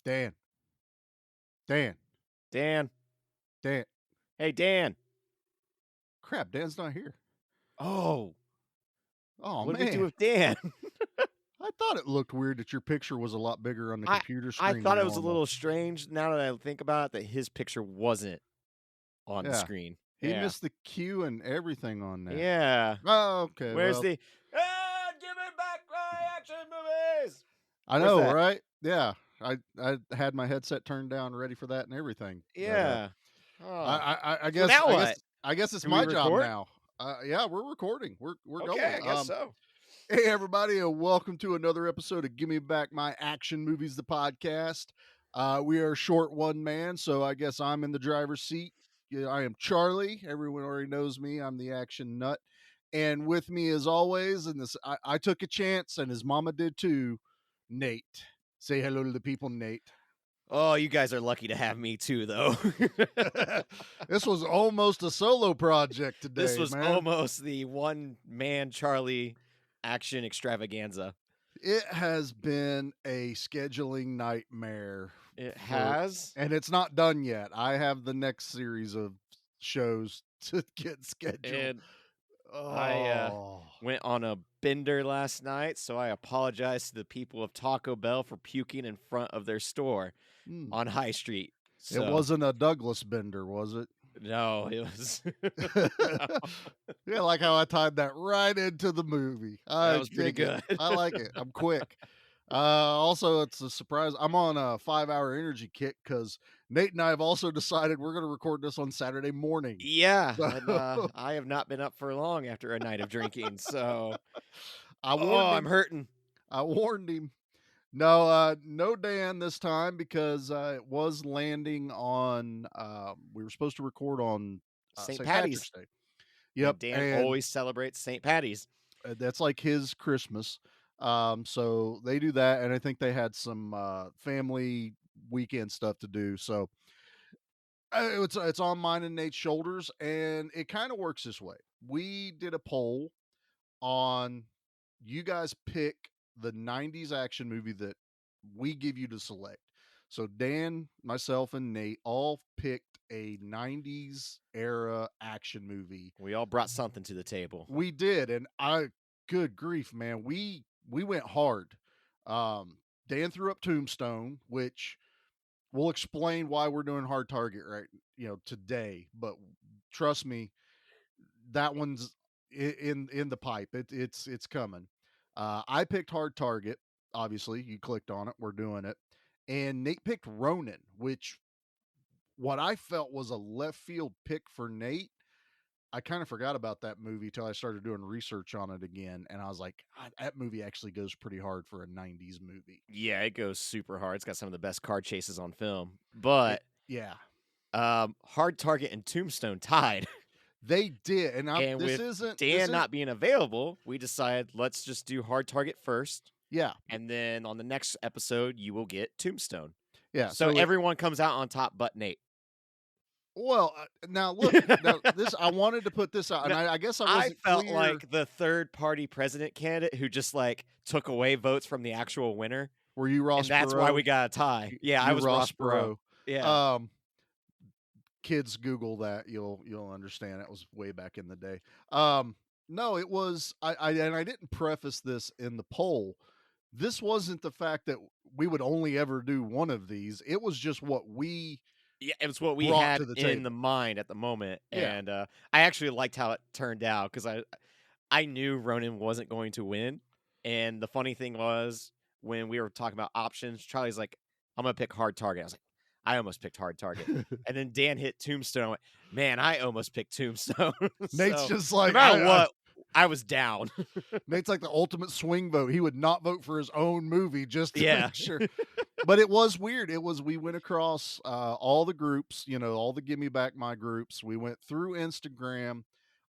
Dan. Dan. Dan. Dan. Hey, Dan. Crap, Dan's not here. Oh, Oh, what did we do man. with Dan? I thought it looked weird that your picture was a lot bigger on the I computer I screen thought than it was a normal. little strange now that I think about it that his picture wasn't on the Yeah. screen. He Yeah. missed the cue and everything on that. Yeah. Oh, okay. Where's Well, the give me back my action movies? I Where's know, that? right? Yeah. I had my headset turned down, ready for that and everything. But Yeah. Oh. I So guess now what? I guess it's Do we my job record? now. Yeah, we're recording. We're Okay, going. I guess so. Hey everybody, and welcome to another episode of Give Me Back My Action Movies, the podcast. We are a short one man, so I guess I'm in the driver's seat. Yeah, I am Charlie. Everyone already knows me. I'm the action nut. And with me as always, and this I took a chance, and his mama did too, Nate. Say hello to the people, Nate. Oh, you guys are lucky to have me too, though. This was almost a solo project This today, was man. almost the one-man Charlie action extravaganza. It has been a scheduling nightmare It for, has. and it's not done yet. I have the next series of shows to get scheduled. And I Oh, went on a bender last night, so I apologize to the people of Taco Bell for puking in front of their store Hmm. on High Street. It So wasn't a Douglas bender, was it? no, it was no, Yeah, like how I tied that right into the movie. that I was pretty dig it. good. I like it. I'm quick. Also, it's a surprise. I'm on a 5-hour energy kick because Nate and I have also decided we're going to record this on Saturday morning. Yeah, So and I have not been up for long after a night of drinking, so I oh, warned I'm him. hurting. I warned him. No, no Dan this time because it was landing on. We were supposed to record on St. St. Patty's, Patrick's Day. Yep, and Dan and always celebrates St. Patty's. that's like his Christmas. So they do that, and I think they had some family weekend stuff to do. So it's on mine and Nate's shoulders, and it kind of works this way. We did a poll on you guys pick the 90s action movie that we give you to select. So Dan, myself, and Nate all picked a 90s era action movie. We all brought something to the table. We did, and good grief, man, we went hard. Dan threw up Tombstone, which we'll explain why we're doing Hard Target today, but trust me, that one's in the pipe. It's coming. I picked Hard Target. Obviously, you clicked on it. We're doing it. And Nate picked Ronin, which what I felt was a left field pick for Nate. I kind of forgot about that movie till I started doing research on it again, and I was like, that movie actually goes pretty hard for a '90s movie. Yeah, it goes super hard. It's got some of the best car chases on film. But Yeah, Hard Target and Tombstone tied. they did, and And this with isn't Dan not being available, we decided let's just do Hard Target first. yeah, And then on the next episode, you will get Tombstone. yeah. So everyone comes out on top but Nate. Well, now look, now this I wanted to put this out, and I guess I I wasn't felt clear. like the third party president candidate who just like took away votes from the actual winner. Were you Ross And that's why Perot? we got a tie. Yeah, I You was Ross Perot. Yeah. Kids Google that, you'll understand. It was way back in the day. No, it was and I didn't preface this in the poll. This wasn't the fact that we would only ever do one of these. It was just what we Yeah, it was what we brought had to the in the table. mind at the moment. Yeah. And I actually liked how it turned out because I knew Ronan wasn't going to win. And the funny thing was when we were talking about options, Charlie's like, I'm gonna pick Hard Target. I was like, I almost picked Hard Target. And then Dan hit Tombstone. I went, man, I almost picked Tombstone. Nate's So, just no like matter what, I was down. Nate's like the ultimate swing vote. He would not vote for his own movie just to Yeah. make sure. But it was weird. We went across all the groups, all the Give Me Back My groups. We went through Instagram.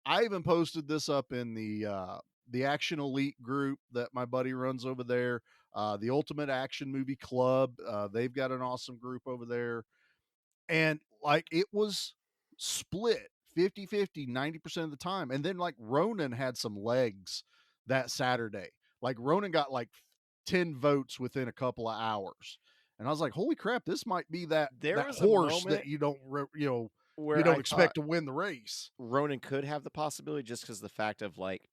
I even posted this up in the Action Elite group that my buddy runs over there. The Ultimate Action Movie Club. They've got an awesome group over there. And like it was split 50-50, 90% of the time. And then like Ronan had some legs that Saturday. Like Ronan got like 10 votes within a couple of hours. And I was like, "Holy crap, this might be that There that was a horse that moment you where don't I thought expect to win the race." Ronan could have the possibility just because the fact of like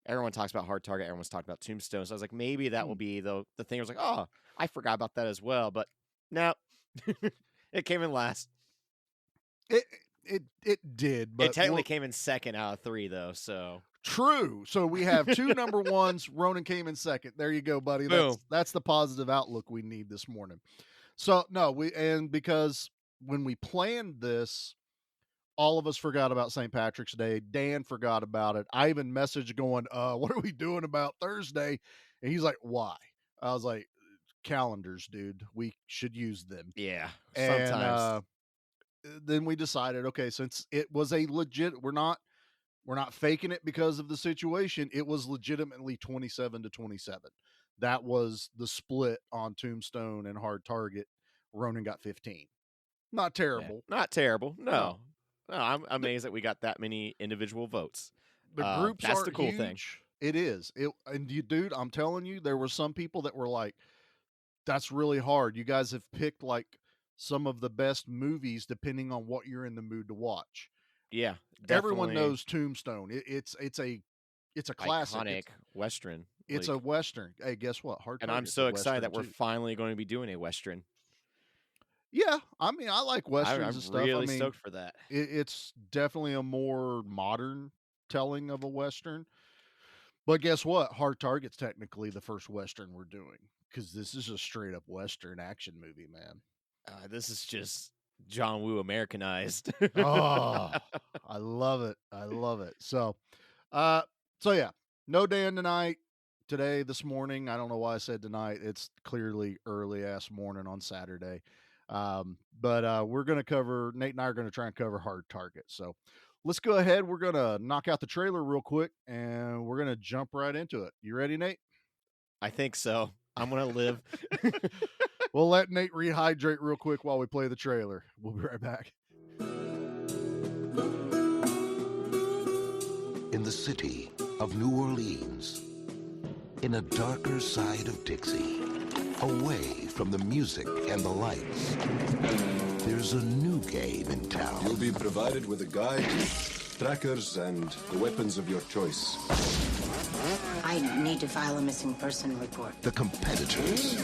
everyone talks about Hard Target, everyone's talking about Tombstone. So I was like, maybe that will Hmm. be the thing. I was like, oh, I forgot about that as well. But no, it came in last. It it did, It but technically came in second out of three, though. So true. So we have 2 number 1s, Ronan came in second. There you go, buddy. boom. That's the positive outlook we need this morning. So, no, because when we planned this, all of us forgot about St. Patrick's Day. Dan forgot about it. I even messaged going, what are we doing about Thursday? And he's like, why? I was like, calendars, dude. We should use them. Yeah, And sometimes. then we decided, okay, since it was a legit, we're not faking it because of the situation. It was legitimately 27-27. That was the split on Tombstone and Hard Target. Ronan got 15. Not Yeah, terrible. not terrible. No. No, no, I'm The, amazed that we got that many individual votes. the groups That's the aren't cool thing. huge. It is. And you dude, I'm telling you, there were some people that were like, that's really hard. You guys have picked like some of the best movies depending on what you're in the mood to watch. Yeah, Everyone definitely knows Tombstone. It's a classic. iconic Western. It's a western. Hey, guess what? Hard And I'm Target's a so excited western that we're too. finally going to be doing a Western. Yeah, I mean, I like westerns I'm and stuff. I really mean, stoked for that. it's definitely a more modern telling of a western. But guess what? Hard Target's technically the first western we're doing because this is a straight up western action movie, man. This is just John Woo Americanized. Oh, I love it. I love it. Uh, so yeah, no Dan tonight. Today, this morning. I don't know why I said tonight. It's clearly early ass morning on Saturday. But we're gonna cover. Nate and I are gonna try and cover Hard Target. So let's go ahead. We're gonna knock out the trailer real quick, and we're gonna jump right into it. You ready, Nate? I think so. I'm gonna live. We'll let Nate rehydrate real quick while we play the trailer. We'll be right back. In the city of New Orleans, in a darker side of Dixie, away from the music and the lights, there's a new game in town. You'll be provided with a guide, trackers, and the weapons of your choice. I need to file a missing person report. The competitors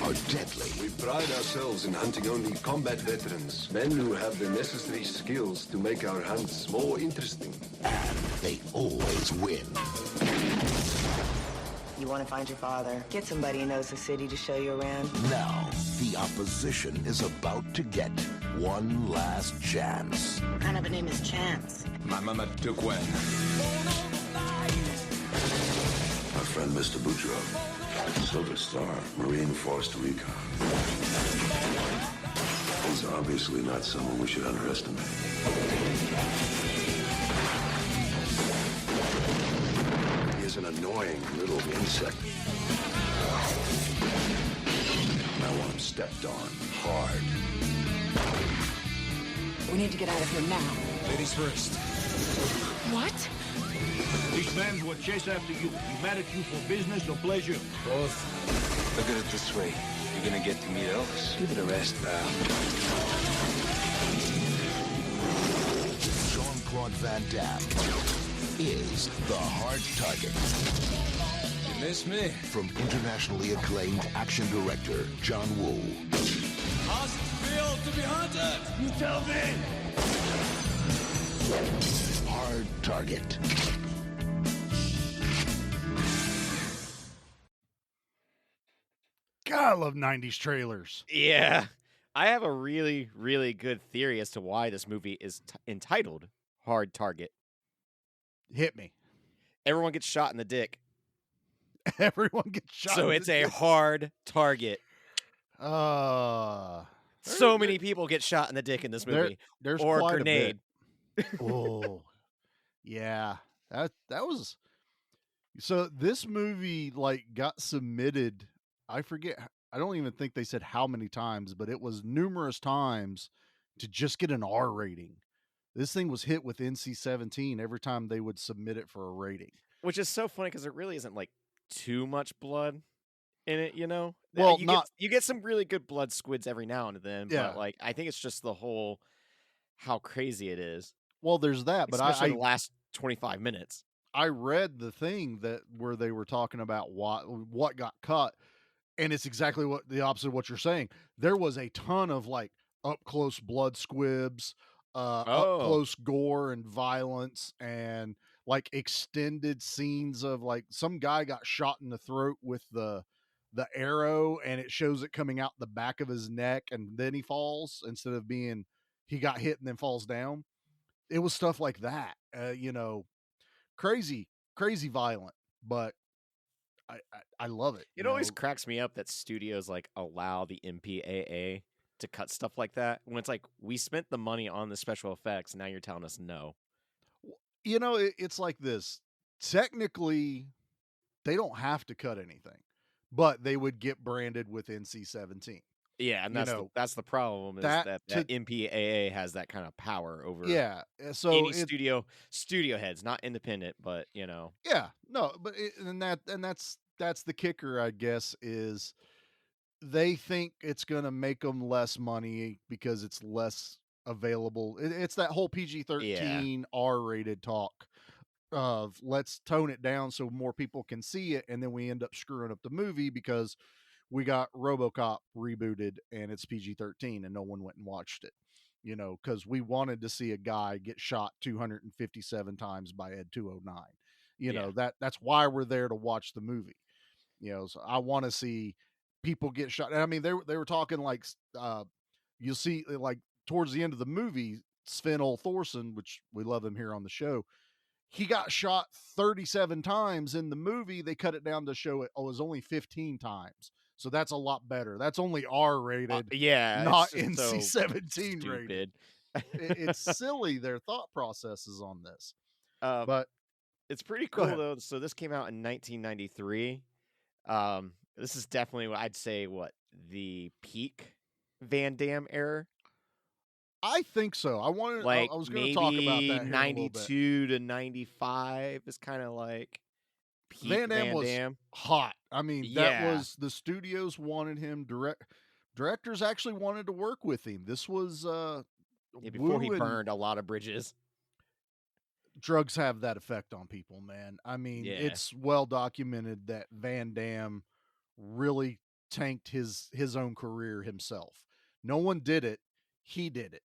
are deadly. We pride ourselves in hunting only combat veterans, men who have the necessary skills to make our hunts more interesting. And they always win. You want to find your father? Get somebody who knows the city to show you around. Now, the opposition is about to get one last chance. What kind of a name is Chance? My mama took one. My friend, Mr. Boudreaux. Silver Star, Marine Force Recon. He's obviously not someone we should underestimate. He is an annoying little insect. And I want him stepped on hard. We need to get out of here now. Ladies first. What? These men will chase after you. You mad at you for business or pleasure? Both. Look at it this way. You're gonna get to meet Elvis. Give it a rest, pal. Jean Claude Van Damme is the hard target. You miss me? From internationally acclaimed action director John Woo. How's it feel to be hunted? You tell me. Hard Target. God, I love 90s trailers. Yeah, I have a really, really good theory as to why this movie is entitled Hard Target. Hit me. Everyone gets shot in the dick, Everyone gets shot. so in it's the a dick. hard target. Uh, So many people get shot in the dick in this movie, there's or quite grenade. a bit. Oh, yeah. That was so. This movie like got submitted. I forget. I don't even think they said how many times, but it was numerous times to just get an R rating. This thing was hit with NC-17 every time they would submit it for a rating. Which is so funny because there really isn't like too much blood in it, you know? Well, You get not you get some really good blood squids every now and then, but, yeah. like, I think it's just the whole how crazy it is, Well, there's that, but especially the last 25 minutes. I read the thing that where they were talking about what got cut, and it's exactly what the opposite of what you're saying. There was a ton of, like, up close blood squibs, up Oh, close gore and violence, and, like, extended scenes of, like, some guy got shot in the throat with the arrow, and it shows it coming out the back of his neck, and then he falls instead of being he got hit and then falls down. It was stuff like that, crazy, crazy violent, but I love it, it always cracks me up that studios, like, allow the MPAA to cut stuff like that when it's like, "We spent the money on the special effects, now you're telling us no." It's like this. Technically, they don't have to cut anything, but they would get branded with NC-17. Yeah, and You know, that's the problem is that that to MPAA has that kinda power over yeah, so any it studio heads, not independent, but, you know. yeah, no, but that's the kicker, I guess, is they think it's gonna make them less money because it's less available. It's that whole Yeah. PG-13 R-rated talk of let's tone it down so more people can see it, and then we end up screwing up the movie because we got RoboCop rebooted and it's PG-13 and no one went and watched it. Because we wanted to see a guy get shot 257 times by Ed 209. Yeah. That's why we're there to watch the movie. So I want to see people get shot. And I mean, they were talking like you'll see like towards the end of the movie, Sven Ole Thorson, which we love him here on the show, he got shot 37 times in the movie. They cut it down to show it was only 15 times. So that's a lot better. That's only R rated, Yeah, it's not just so NC-17 rated. stupid. It's silly their thought processes on this. Um, But it's pretty go cool ahead. though. So this came out in 1993. This is definitely what I'd say the peak Van Damme era. I think so. Like I was going to talk about maybe that here in a little bit. 92 to 95 is kind of like peak Van Damme Van was Damme. hot. I mean, that Yeah. was the studios wanted him directors actually wanted to work with him. This was Yeah, before he Wu and burned a lot of bridges. drugs have that effect on people, man. I mean, Yeah. it's well documented that Van Damme really tanked his own career himself. No one did it, he did it.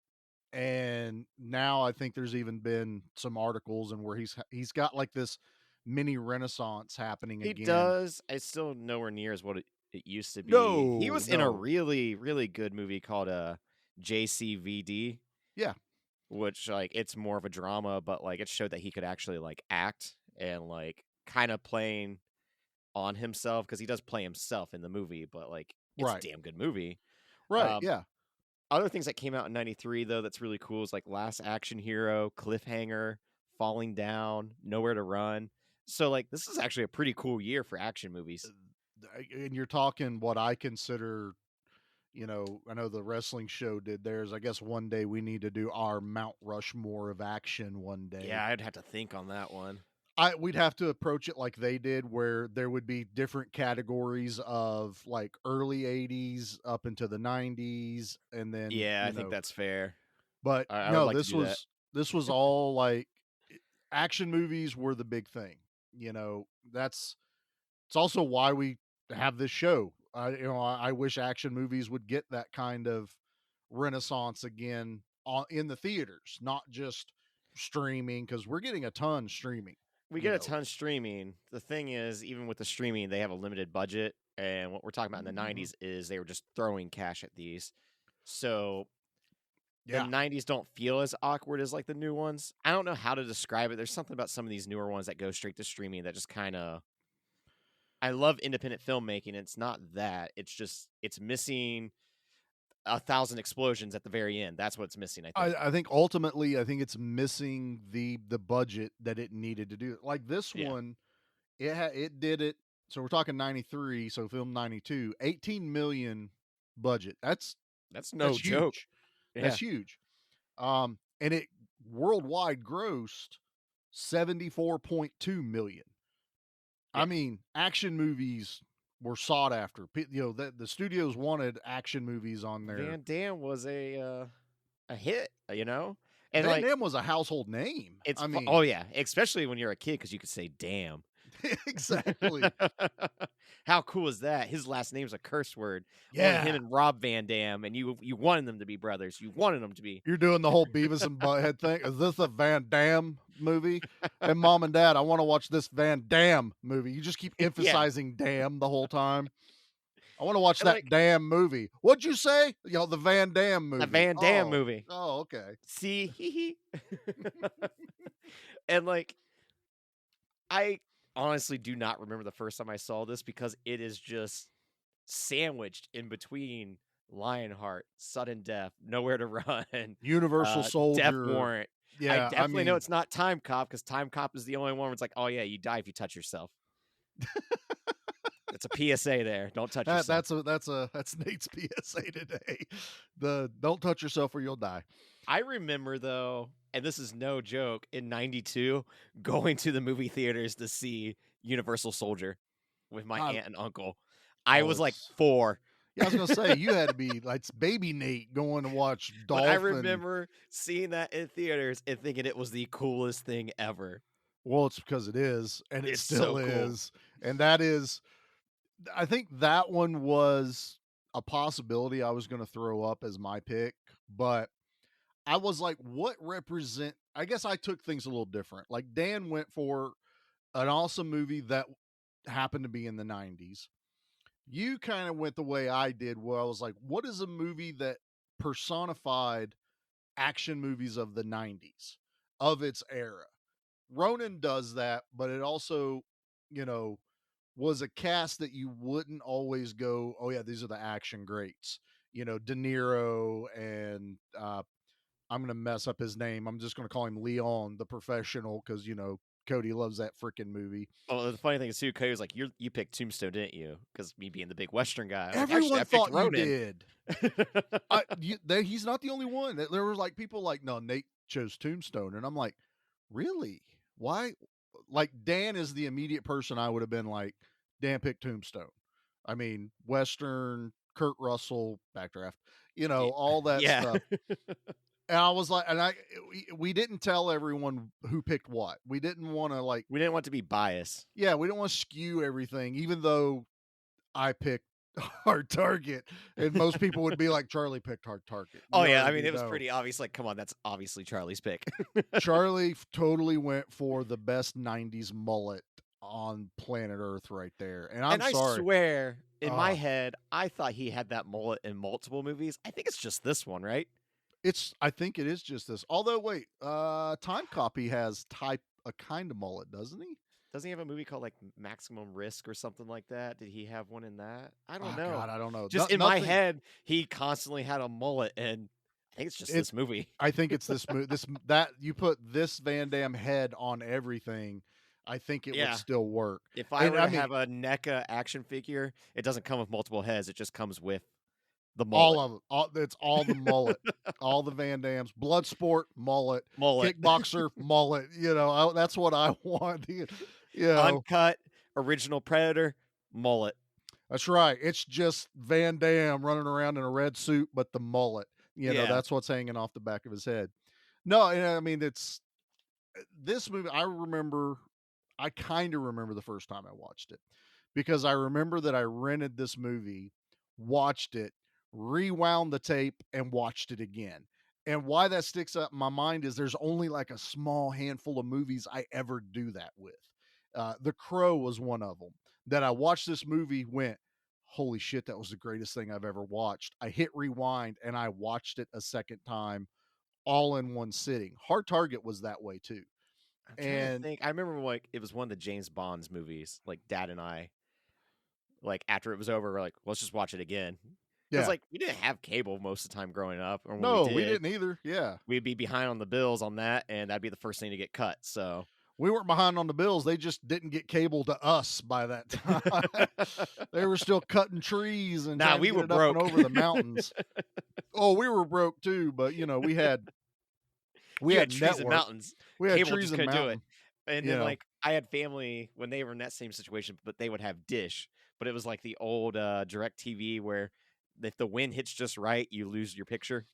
And now I think there's even been some articles and where he's got like this mini renaissance happening He again. does. It's still nowhere near as what it used to be. He No, was in a no. really, really good movie called JCVD, Yeah, which like it's more of a drama, but like it showed that he could actually like act and like kind of playing on himself because he does play himself in the movie, but like it's a right. damn good movie. Right, Um, yeah. Other things that came out in '93 though that's really cool is like Last Action Hero, Cliffhanger, Falling Down, Nowhere to Run. So like this is actually a pretty cool year for action movies. And you're talking what I consider, I know the wrestling show did theirs. I guess one day we need to do our Mount Rushmore of action one Yeah, day. I'd have to think on that one. We'd have to approach it like they did, where there would be different categories of like early 80s up into the 90s, and then, Yeah, I think that's fair. but I would no, like to do that. this was all like action movies were the big thing. That's it's also why we have this show. I wish action movies would get that kind of renaissance again in the theaters, not just streaming, because we're getting a ton streaming. We You get a know, ton streaming. The thing is, even with the streaming, they have a limited budget. And what we're talking about in the Mhm. 90s is they were just throwing cash at these. So the Yeah, 90s don't feel as awkward as like the new ones. I don't know how to describe it. There's something about some of these newer ones that go straight to streaming that just kind of. I love independent filmmaking. It's not that. It's just, it's missing 1,000 explosions at the very end. That's what's missing, I think. I think ultimately, I think it's missing the budget that it needed to do. Like this Yeah. one, it did it. So we're talking 93, so film 92, 18 million budget. That's no That's joke. huge. Yeah. That's huge. And it worldwide grossed 74.2 million. I Yeah. mean, action movies were sought after. You know, the studios wanted action movies on there. Van Damme was a hit, you know? And Van like Damme was a household name. I oh mean, yeah, especially when you're a kid because you could say damn. exactly. How cool is that? His last name's a curse word. Only him Yeah. and Rob Van Dam, and you wanted them to be brothers. You wanted them to be. You're doing the whole Beavis and Butthead thing. Is this a Van Damme movie? And mom and dad, I want to watch this Van Damme movie. You just keep Yeah, emphasizing damn the whole time. I want to watch and that like damn movie. What'd you say? You know, the Van Damme the movie. Van Dam movie. Oh, okay. See, hee hee. And like I honestly do not remember the first time I saw this because it is just sandwiched in between Lionheart, Sudden Death, Nowhere to Run, Universal Death Soldier. Warrant. I Yeah, I definitely know mean, it's not Time Cop because Time Cop is the only one where it's like, oh yeah, you die if you touch yourself. It's a PSA there. Don't touch yourself. that's Nate's PSA today. The don't touch yourself or you'll die. I remember though, and this is no joke, in '92 going to the movie theaters to see Universal Soldier with my God, aunt and uncle. I was like it's 4. yeah, I was gonna say you had to be like baby Nate going to watch But I Dolphin. remember seeing that in theaters and thinking it was the coolest thing ever. Well, it's because it is, and it It's still so cool. is. And that is, I think that one was a possibility I was going to throw up as my pick, but I was like, what represent? I guess I took things a little different. Like Dan went for an awesome movie that happened to be in the 90s. You kind of went the way I did, where I was like, what is a movie that personified action movies of the 90s, of its era? Ronin does that, but it also, you know, was a cast that you wouldn't always go, oh yeah, these are the action greats. You know, De Niro and I'm gonna mess up his name. I'm just gonna call him Leon, the professional, because you know Cody loves that freaking movie. Oh, the funny thing is too, Cody was like, you picked Tombstone, didn't you? Because me being the big Western guy. I'm like, actually, I Everyone picked thought you Ronin. did. He's not the only one. There was like people like, no, Nate chose Tombstone, and I'm like, really? Why? Like Dan is the immediate person I would have been like, Dan picked Tombstone. I mean, Western, Kurt Russell, backdraft, you know, all that Yeah. stuff. And I was like, we didn't tell everyone who picked what. We didn't want to like, We didn't want to be biased. yeah, we don't want to skew everything, even though I picked Hard Target, and most people would be like, Charlie picked Hard Target. Oh We yeah, I already mean it was know. pretty obvious. Like, come on, that's obviously Charlie's pick. Charlie totally went for the best 90s mullet on planet Earth right there. And I'm And I sorry. swear, in my Oh. head, I thought he had that mullet in multiple movies. I think it's just this one, right? I think it is just this. Although wait, Time Copy has a kind of mullet, doesn't he? Doesn't he have a movie called like Maximum Risk or something like that? Did he have one in that? I don't Oh know. God, I don't know. Just No- in my nothing- head, he constantly had a mullet, and I think it's just this movie. I think it's this movie. That you put this Van Damme head on everything, I think it Yeah. would still work. If I And were to I mean- have a NECA action figure, it doesn't come with multiple heads. It just comes with the mullet. All of them. It's all the mullet. All the Van Dams. Bloodsport, mullet. Mullet. Kickboxer, mullet. You know, that's what I want. You know, Uncut, original Predator, mullet. that's right. It's just Van Damme running around in a red suit, but the mullet. You know, Yeah. that's what's hanging off the back of his head. No, I mean, it's this movie. I kind of remember the first time I watched it because I remember that I rented this movie, watched it, rewound the tape, and watched it again. And why that sticks up in my mind is there's only like a small handful of movies I ever do that with. The Crow was one of them that I watched this movie, went, holy shit, that was the greatest thing I've ever watched. I hit rewind and I watched it a second time all in one sitting. Hard Target was that way too. I'm trying to And think. I remember like it was one of the James Bonds movies. Like Dad and I, like after it was over, we're like, let's just watch it again. Because yeah, like we didn't have cable most of the time growing up, or when no, we we did, didn't either. Yeah. we'd be behind on the bills on that, and that'd be the first thing to get cut. So We weren't behind on the bills. They just didn't get cable to us by that time. They were still cutting trees and Nah, trying to we get were it up and broke. over the mountains. Oh, we were broke too, but you know, we had You had trees and network. mountains. We had Cable trees just and couldn't do it. mountain. And You then know. like I had family when they were in that same situation, but they would have Dish. But it was like the old Direct TV where if the wind hits just right, you lose your picture.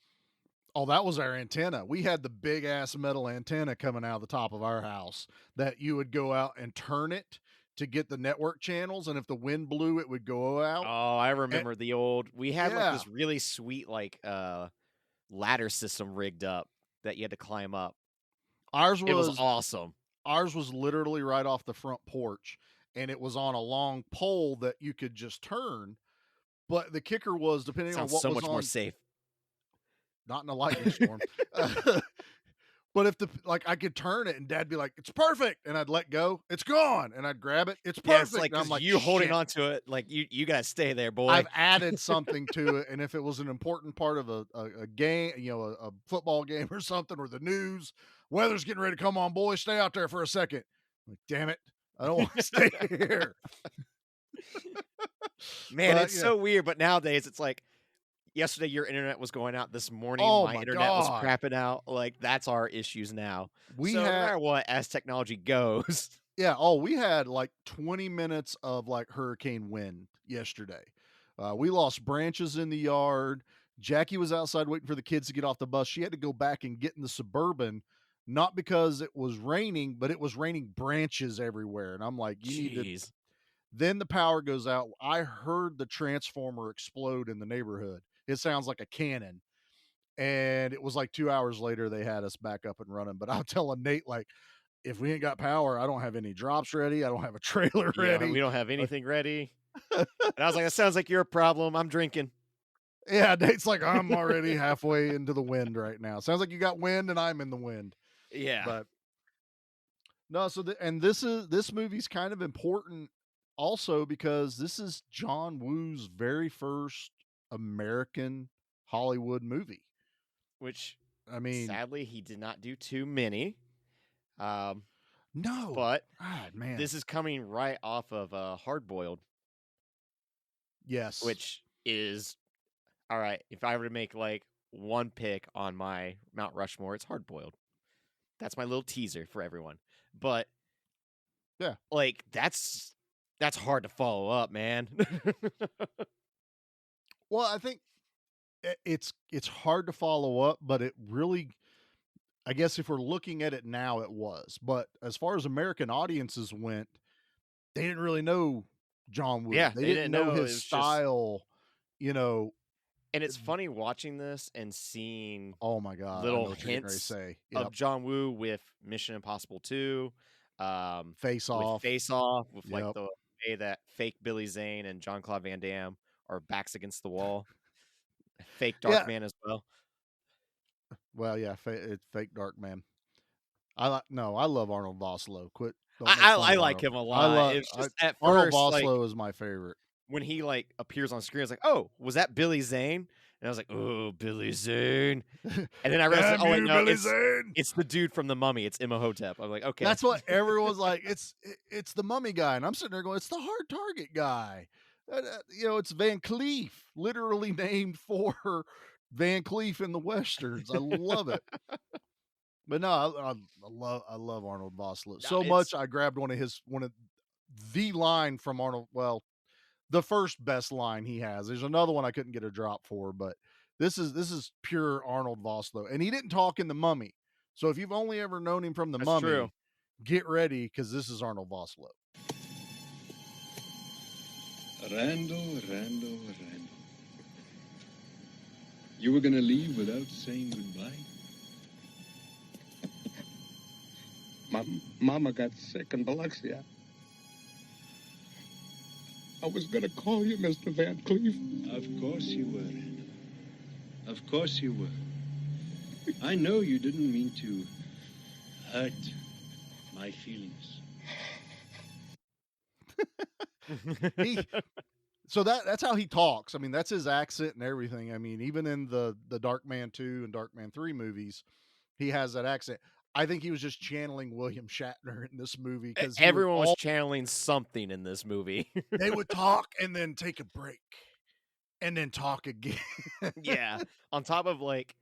Oh, that was our antenna. We had the big ass metal antenna coming out of the top of our house that you would go out and turn it to get the network channels, and if the wind blew, it would go out. Oh, I And remember the old. We had like yeah, this really sweet like ladder system rigged up that you had to climb up. ours It was was awesome. ours was literally right off the front porch, and it was on a long pole that you could just turn. But the kicker was, depending on Sounds what so was much more on, safe. not in a lightning storm. But if I could turn it and Dad'd be like, "It's perfect," and I'd let go, "It's gone," and I'd grab it, "It's Yeah, it's perfect," like and I'm because like, you holding "Shit." on to it, like you gotta stay there, boy. I've added something to it, and if it was an important part of a game, a football game or something, or the news, weather's getting ready to come on, boys, stay out there for a second. Like, damn it, I don't want to stay here. Man, But it's so weird. But nowadays, it's like yesterday your internet was going out. This morning, oh my my internet was god, crapping out. Like that's our issues now. we So no had matter what, as technology goes, yeah, oh, we had like 20 minutes of like hurricane wind yesterday. We lost branches in the yard. Jackie was outside waiting for the kids to get off the bus. She had to go back and get in the Suburban, not because it was raining, but it was raining branches everywhere. And I'm like, you need to. jeez. Then the power goes out. I heard the transformer explode in the neighborhood. It sounds like a cannon. And it was like 2 hours later, they had us back up and running. But I'm telling Nate, like, if we ain't got power, I don't have any drops ready. I don't have a trailer Yeah, ready. we don't have anything ready. And I was like, that sounds like your problem. I'm drinking. Yeah, Nate's like, I'm already halfway into the wind right now. Sounds like you got wind and I'm in the wind. Yeah. But no, so this movie's kind of important also because this is John Woo's very first American Hollywood movie. Which I mean, sadly he did not do too many. Um, no. but God, man. this is coming right off of Hard Boiled, Yes. which is all right. If I were to make like one pick on my Mount Rushmore, it's Hard Boiled. That's my little teaser for everyone. But yeah, like that's hard to follow up, man. well, I think it's hard to follow up, but it really, I guess if we're looking at it now, it was. But as far as American audiences went, they didn't really know John Woo. Yeah, They they didn't didn't know know. It his was just, style, you know. and it's funny watching this and seeing Oh my god, I know little what you're getting ready to hints say. of Yep. John Woo with Mission Impossible 2, Face with Off. Face Off, with like Yep. the way that fake Billy Zane and Jean Claude Van Damme are backs against the wall. Fake Yeah. Dark Man as well. Well, yeah, it's fake Dark Man. I love Arnold Vosloo. Quit. Don't make I fun of like Arnold. him a I lot. love It's just at Arnold first like Vosloo is my favorite. when he like appears on screen, I was like, oh, was that Billy Zane? And I was like, oh, Billy Zane. And then I realized, Damn oh wait, you, no, Billy Zane. it's the dude from the Mummy. It's Imhotep. I'm like, okay, That's what everyone's like. It's the Mummy guy, and I'm sitting there going, it's the Hard Target guy. It's Van Cleef, literally named for Van Cleef in the westerns. I love it. But no, I love Arnold Vosloo No, so it's much. I grabbed one of the line from Arnold. Well, the first best line he has. There's another one I couldn't get a drop for, but this is pure Arnold Vosloo, and he didn't talk in the Mummy. So if you've only ever known him from the that's Mummy, true. get ready because this is Arnold Vosloo. Randall. You were gonna leave without saying goodbye? Mama got sick in Biloxi. I was gonna call you, Mr. Van Cleef. Of course you were, Randall. Of course you were. I know you didn't mean to hurt my feelings. So that's how he talks. I mean, that's his accent and everything. I mean, even in the Darkman 2 and Darkman 3 movies, he has that accent. I think he was just channeling William Shatner in this movie because Everyone was channeling something in this movie. they would talk and then take a break and then talk again. Yeah. On top of like,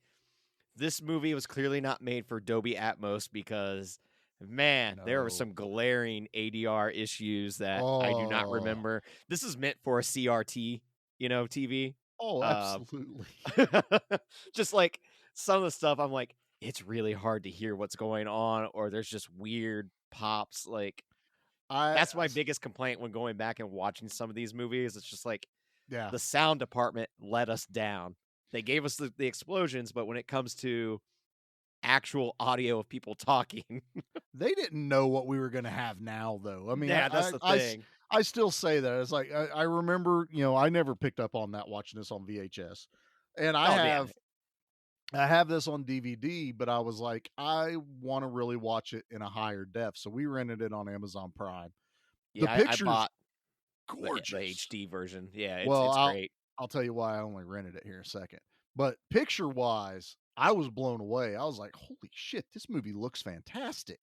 this movie was clearly not made for Dolby Atmos because Man, there were No. some glaring ADR issues that I do not Oh. remember. This is meant for a CRT, TV. Oh, Uh, absolutely. just like some of the stuff, I'm like, it's really hard to hear what's going on, or there's just weird pops. Like, I that's my biggest complaint when going back and watching some of these movies. It's just like yeah. the sound department let us down. They gave us the explosions, but when it comes to actual audio of people talking, They didn't know what we were gonna have now, though. I mean, yeah, that's the thing. I still say that. It's like, I remember, I never picked up on that watching this on VHS, and Oh, yeah. I have this on DVD, but I was like, I wanna really watch it in a higher def, so we rented it on Amazon Prime. The Yeah, I picture's bought the gorgeous. HD version. Yeah, it's Well, it's great. I'll tell you why I only rented it here in a second. But picture-wise, I was blown away. I was like, "Holy shit, this movie looks fantastic."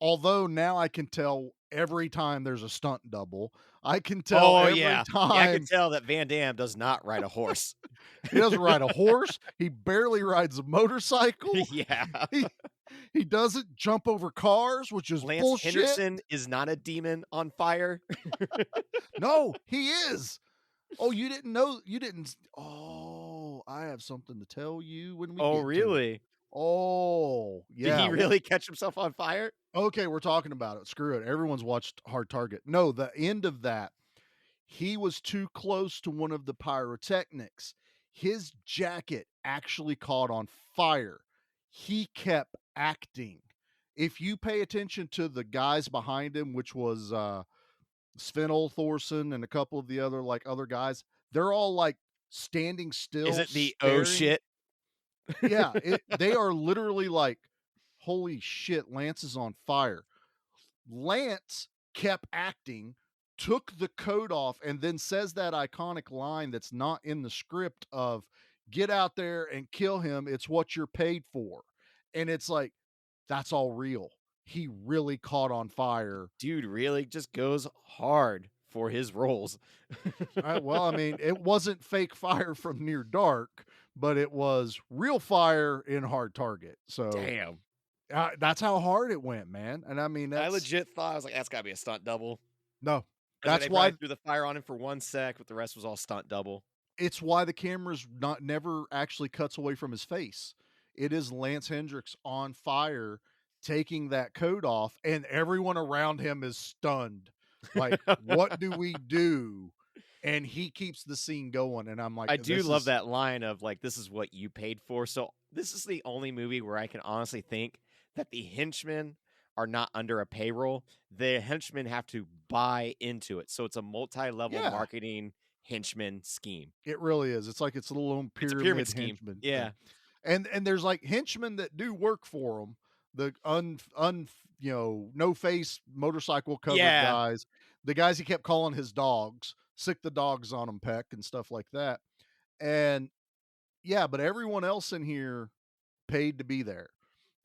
Although now I can tell every time there's a stunt double. I can tell Oh, every yeah. Yeah, I could time tell that Van Damme does not ride a horse. he doesn't ride a horse, he barely rides a motorcycle, Yeah. he he doesn't jump over cars, which is Lance bullshit. Henderson is not a demon on fire. No, he is. Oh, you didn't know you didn't s oh, I have something to tell you when we Oh, get to it. really? Oh, Did yeah, he really catch himself on fire? okay, we're talking about it, screw it, everyone's watched Hard Target. No, the end of that, he was too close to one of the pyrotechnics. His jacket actually caught on fire. He kept acting. If you pay attention to the guys behind him, which was, Sven Thorson and a couple of the other guys, they're all, like, standing Is still, it the "oh, staring. shit"? Yeah, they are literally like, "Holy shit, Lance is on fire." Lance kept acting, took the coat off, and then says that iconic line that's not in the script of, "Get out there and kill him, it's what you're paid for." And it's like, that's all real. He really caught on fire. Dude really just goes hard for his roles. Well, I mean, it wasn't fake fire from Near Dark, but it was real fire in Hard Target. So Damn. that's how hard it went, man. And I mean, I legit thought, I was like, "That's gotta be a stunt double." no, I was like, that's they why probably threw the fire on him for 1 sec, but the rest was all stunt double. it's why the camera's not never actually cuts away from his face. It is Lance Hendricks on fire taking that coat off, and everyone around him is stunned. Like, what do we do? And he keeps the scene going, and I'm like, I do this love is that line of like, "This is what you paid for." So this is the only movie where I can honestly think that the henchmen are not under a payroll. The henchmen have to buy into it. So it's a multi-level yeah. marketing henchman scheme. It really is. It's like it's a little own It's a pyramid pyramid scheme. henchman Yeah. thing. And there's like henchmen that do work for him. The no face motorcycle covered Yeah. guys, the guys he kept calling his dogs, sick the dogs on him, Peck, and stuff like that. And yeah, but everyone else in here paid to be there.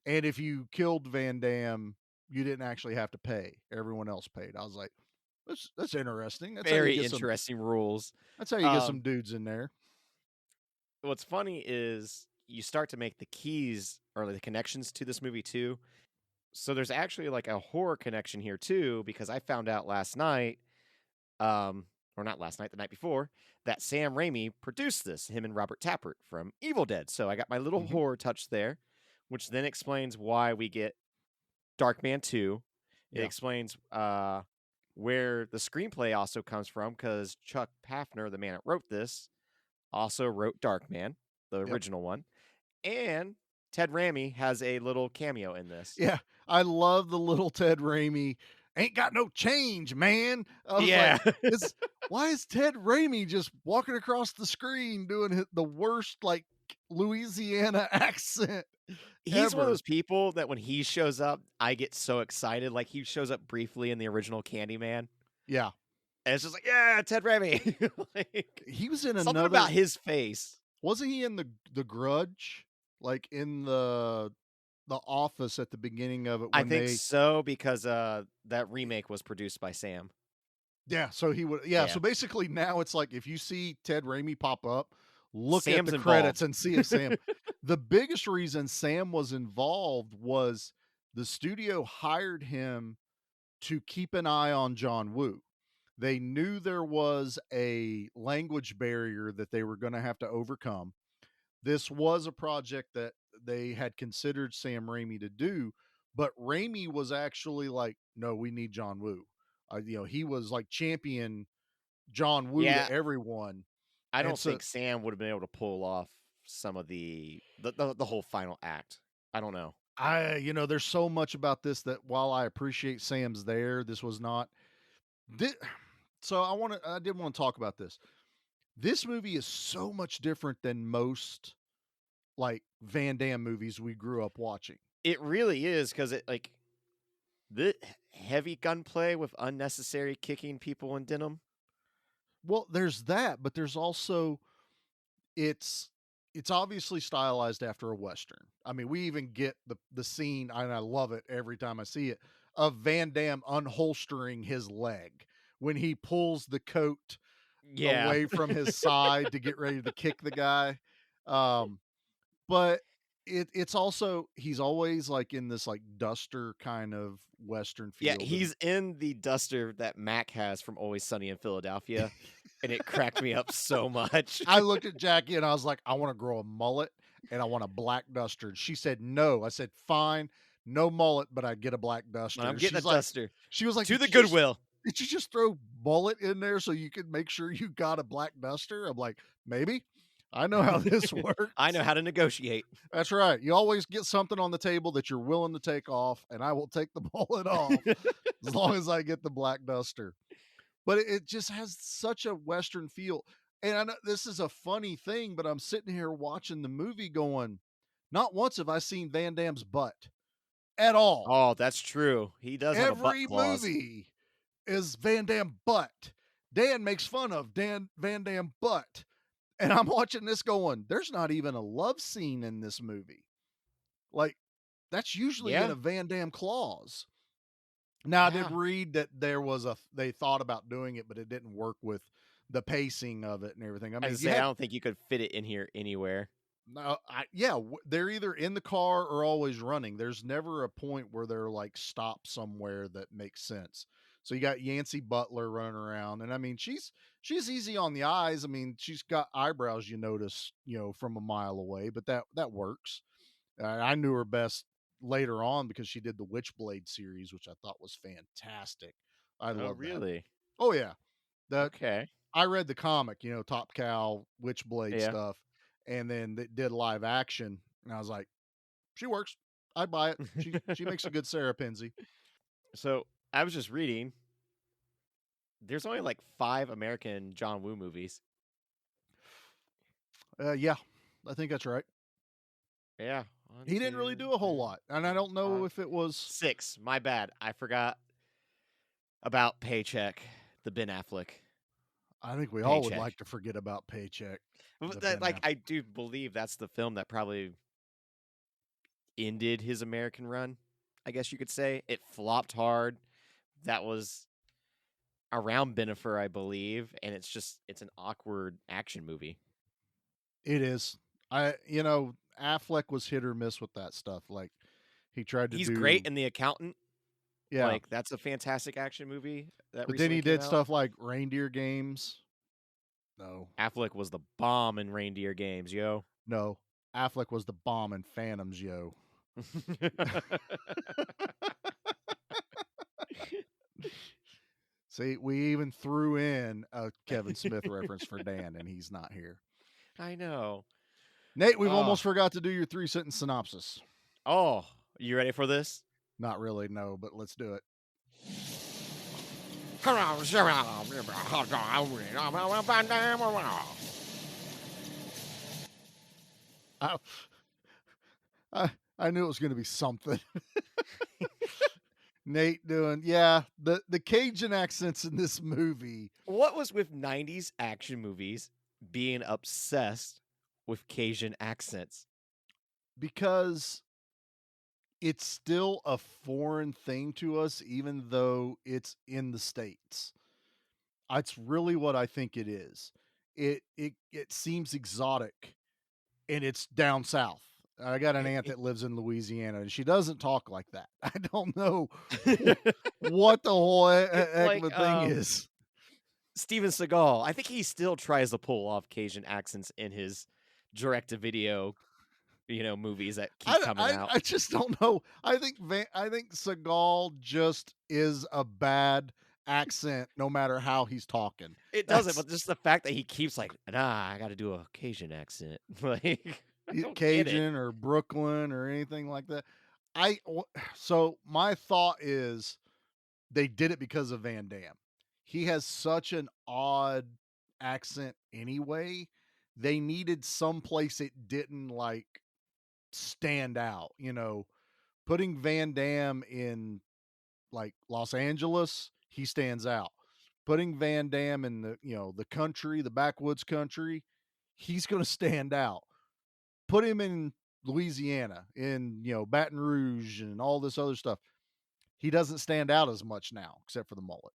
And if you killed Van Damme, you didn't actually have to pay. Everyone else paid. I was like, that's interesting. Very interesting rules. That's how you get some dudes in there. What's funny is you start to make the keys or the connections to this movie too. So there's actually like a horror connection here too, because I found out last night, or not last night, the night before, that Sam Raimi produced this, him and Robert Tappert from Evil Dead. So I got my little horror touch there, which then explains why we get Darkman 2. It Yeah. explains where the screenplay also comes from, because Chuck Paffner, the man that wrote this, also wrote Darkman, the original one. And Ted Raimi has a little cameo in this. Yeah, I love the little Ted Raimi. Ain't got no change, man. I was Yeah. like, why is Ted Raimi just walking across the screen doing the worst like Louisiana accent? He's one of ever? those people that when he shows up, I get so excited. Like he shows up briefly in the original Candyman. Yeah, And it's just like, yeah, Ted Raimi. Like, he was in something another. about his face. Wasn't he in the Grudge? Like in the Office at the beginning of it I when think they. so, because that remake was produced by Sam. Yeah, so he would. Yeah, Yeah. so basically now it's like if you see Ted Raimi pop up, look Sam's at the involved. credits and see if Sam. The biggest reason Sam was involved was the studio hired him to keep an eye on John Woo. They knew there was a language barrier that they were going to have to overcome. This was a project that they had considered Sam Raimi to do, but Raimi was actually like, no, we need John Woo. He was like champion John Woo to Yeah, everyone. I And don't so think Sam would have been able to pull off some of the whole final act. I don't know. there's so much about this that while I appreciate Sam's there, this was not. Thi- so I did want to talk about this. This movie is so much different than most like Van Damme movies we grew up watching. It really is because it like the heavy gunplay with unnecessary kicking people in denim. Well, there's that, but there's also it's it's obviously stylized after a western. I mean, we even get the scene, and I love it every time I see it, of Van Damme unholstering his leg when he pulls the coat Yeah, away from his side to get ready to kick the guy. Um, but it's also he's always like in this like duster kind of western yeah. feel. He's in the duster that Mac has from Always Sunny in Philadelphia, and it cracked me up so much. I looked at Jackie and I was like, I want to grow a mullet and I want a black duster. And she said no. I said, fine, no mullet, but I get a black duster. I'm And getting a she's like, duster she was like, to the Goodwill. did you just throw mullet in there so you could make sure you got a black duster? I'm like, maybe. I know how this works. I know how to negotiate. That's right. You always get something on the table that you're willing to take off, and I will take the mullet off as long as I get the black duster. But it just has such a Western feel. And I know this is a funny thing, but I'm sitting here watching the movie going, not once have I seen Van Damme's butt at all. Oh, that's true. He does have a butt Every clause. movie is Van Damme butt. Dan makes fun of Van Damme butt. And I'm watching this going, there's not even a love scene in this movie. Like, that's usually in Yeah, a Van Damme clause. Now, I did yeah. read that they thought about doing it, but it didn't work with the pacing of it and everything. I I mean, was say I don't think you could fit it in here anywhere. no, they're either in the car or always running. There's never a point where they're like stopped somewhere that makes sense. So you got Yancey Butler running around, and I mean, she's easy on the eyes. I mean, she's got eyebrows you notice, from a mile away, but that works. I knew her best later on because she did the Witchblade series, which I thought was fantastic. I Oh, love that. really? Oh yeah, that Okay. I read the comic, Top Cow Witchblade Yeah. stuff, and then they did live action, and I was like, she works. I'd buy it. She makes a good Sarah Penzi. So I was just reading. There's only like 5 American John Woo movies. Yeah, I think that's right. Yeah. One, He didn't really two, do a whole three, lot, and I don't know 5, if it was. 6. My bad. I forgot about Paycheck, the Ben Affleck I think we all would Paycheck. like to forget about Paycheck. But The that, Ben like, I do believe that's the film that probably ended his American run. I guess you could say it flopped hard. That was around Benifer, I believe, and it's an awkward action movie. It is. Affleck was hit or miss with that stuff. Like he tried to He's do, great in The Accountant. yeah, Like that's a fantastic action movie that but then recently he came did out. stuff like Reindeer Games. No, Affleck was the bomb in Reindeer Games, yo. no, Affleck was the bomb in Phantoms, yo. See, we even threw in a Kevin Smith reference for Dan, and he's not here. I know. Nate, we've Oh. almost forgot to do your 3-sentence synopsis. Oh, you ready for this? Not really, no, but let's do it. I, I knew it was going to be something. Nate doing, the Cajun accents in this movie. What was with 90s action movies being obsessed with Cajun accents? Because it's still a foreign thing to us, even though it's in the States. It's really what I think it is. It seems exotic, and it's down south. I got an aunt that lives in Louisiana, and she doesn't talk like that. I don't know what the whole It's heck of like a thing is. Steven Seagal. I think he still tries to pull off Cajun accents in his direct-to-video, movies that keep coming out. I just don't know. I think Seagal just is a bad accent, no matter how he's talking. It doesn't, That's but just the fact that he keeps like, nah, I got to do a Cajun accent. Like, I don't get it. Cajun or Brooklyn or anything like that. So my thought is they did it because of Van Damme. He has such an odd accent anyway. They needed some place it didn't like stand out, putting Van Damme in like Los Angeles, he stands out. Putting Van Damme in the country, the backwoods country, he's going to stand out. Put him in Louisiana, in Baton Rouge and all this other stuff. He doesn't stand out as much now, except for the mullet.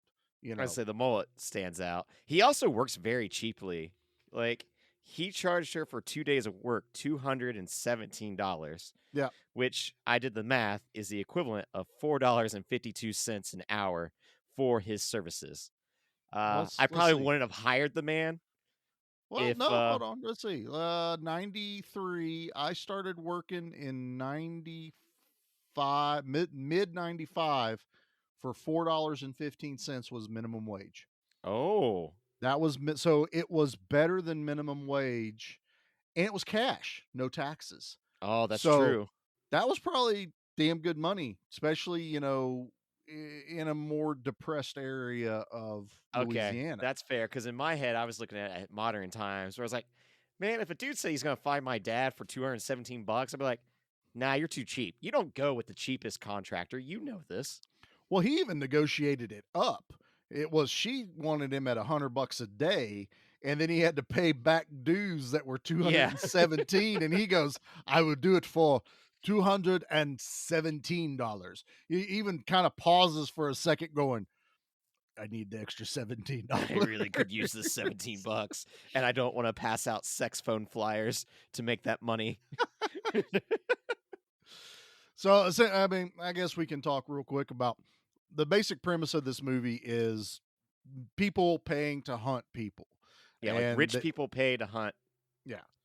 I say the mullet stands out. He also works very cheaply. Like, he charged her for 2 days of work $217, Yeah. which I did the math is the equivalent of $4.52 an hour for his services. I probably wouldn't have hired the man. Well, no, hold on. Let's see. 93. I started working in 95, mid 95 for $4.15 was minimum wage. Oh. That was so it was better than minimum wage, and it was cash, no taxes. Oh, that's So true. that was probably damn good money, especially, in a more depressed area of Okay, Louisiana. that's fair. Because in my head, I was looking at modern times where I was like, man, if a dude said he's going to find my dad for $217, I'd be like, nah, you're too cheap. You don't go with the cheapest contractor. You know this. Well, he even negotiated it up. She wanted him at $100 a day, and then he had to pay back dues that were 217, and he goes, "I would do it for $217." He even kind of pauses for a second, going, "I need the extra $17." I really could use this $17, and I don't want to pass out sex phone flyers to make that money. So, I mean, I guess we can talk real quick about the basic premise of this movie is people paying to hunt people. Yeah, like rich people pay to hunt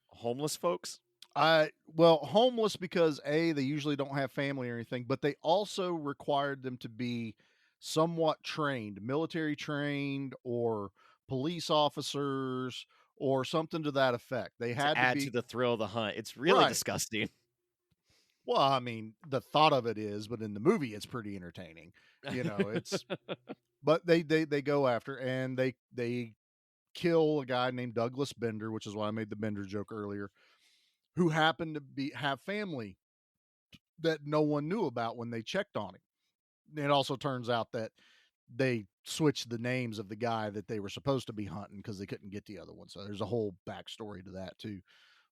homeless folks. Well, homeless because they usually don't have family or anything, but they also required them to be somewhat trained, military trained or police officers or something to that effect. They had to add to be to the thrill of the hunt. It's really Right. disgusting. Well, I mean, the thought of it is, but in the movie, it's pretty entertaining. It's but they go after and they kill a guy named Douglas Bender, which is why I made the Bender joke earlier, who happened to have family that no one knew about when they checked on him. It also turns out that they switched the names of the guy that they were supposed to be hunting because they couldn't get the other one. So there's a whole backstory to that too.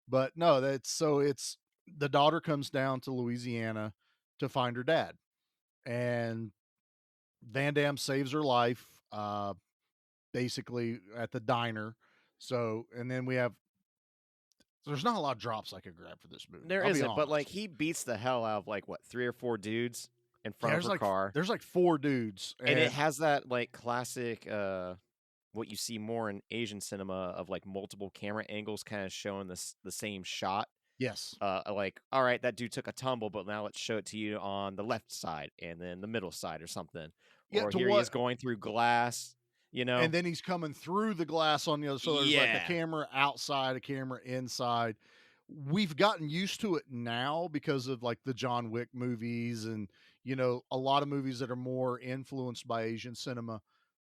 But no, it's the daughter comes down to Louisiana to find her dad, and Van Damme saves her life, basically at the diner. So, and then there's not a lot of drops I could grab for this movie. There I'll be isn't, but like honest. he beats the hell out of like what 3 or 4 dudes in front There's of her car, there's like 4 dudes, and it has that like classic what you see more in Asian cinema of like multiple camera angles, kind of showing the same shot. yes, Like, all right, that dude took a tumble, but now let's show it to you on the left side and then the middle side or something. yeah. Or To here he what? is going through glass, And then he's coming through the glass on the other. So there's like a Yeah. camera outside, a camera inside. We've gotten used to it now because of like the John Wick movies and a lot of movies that are more influenced by Asian cinema.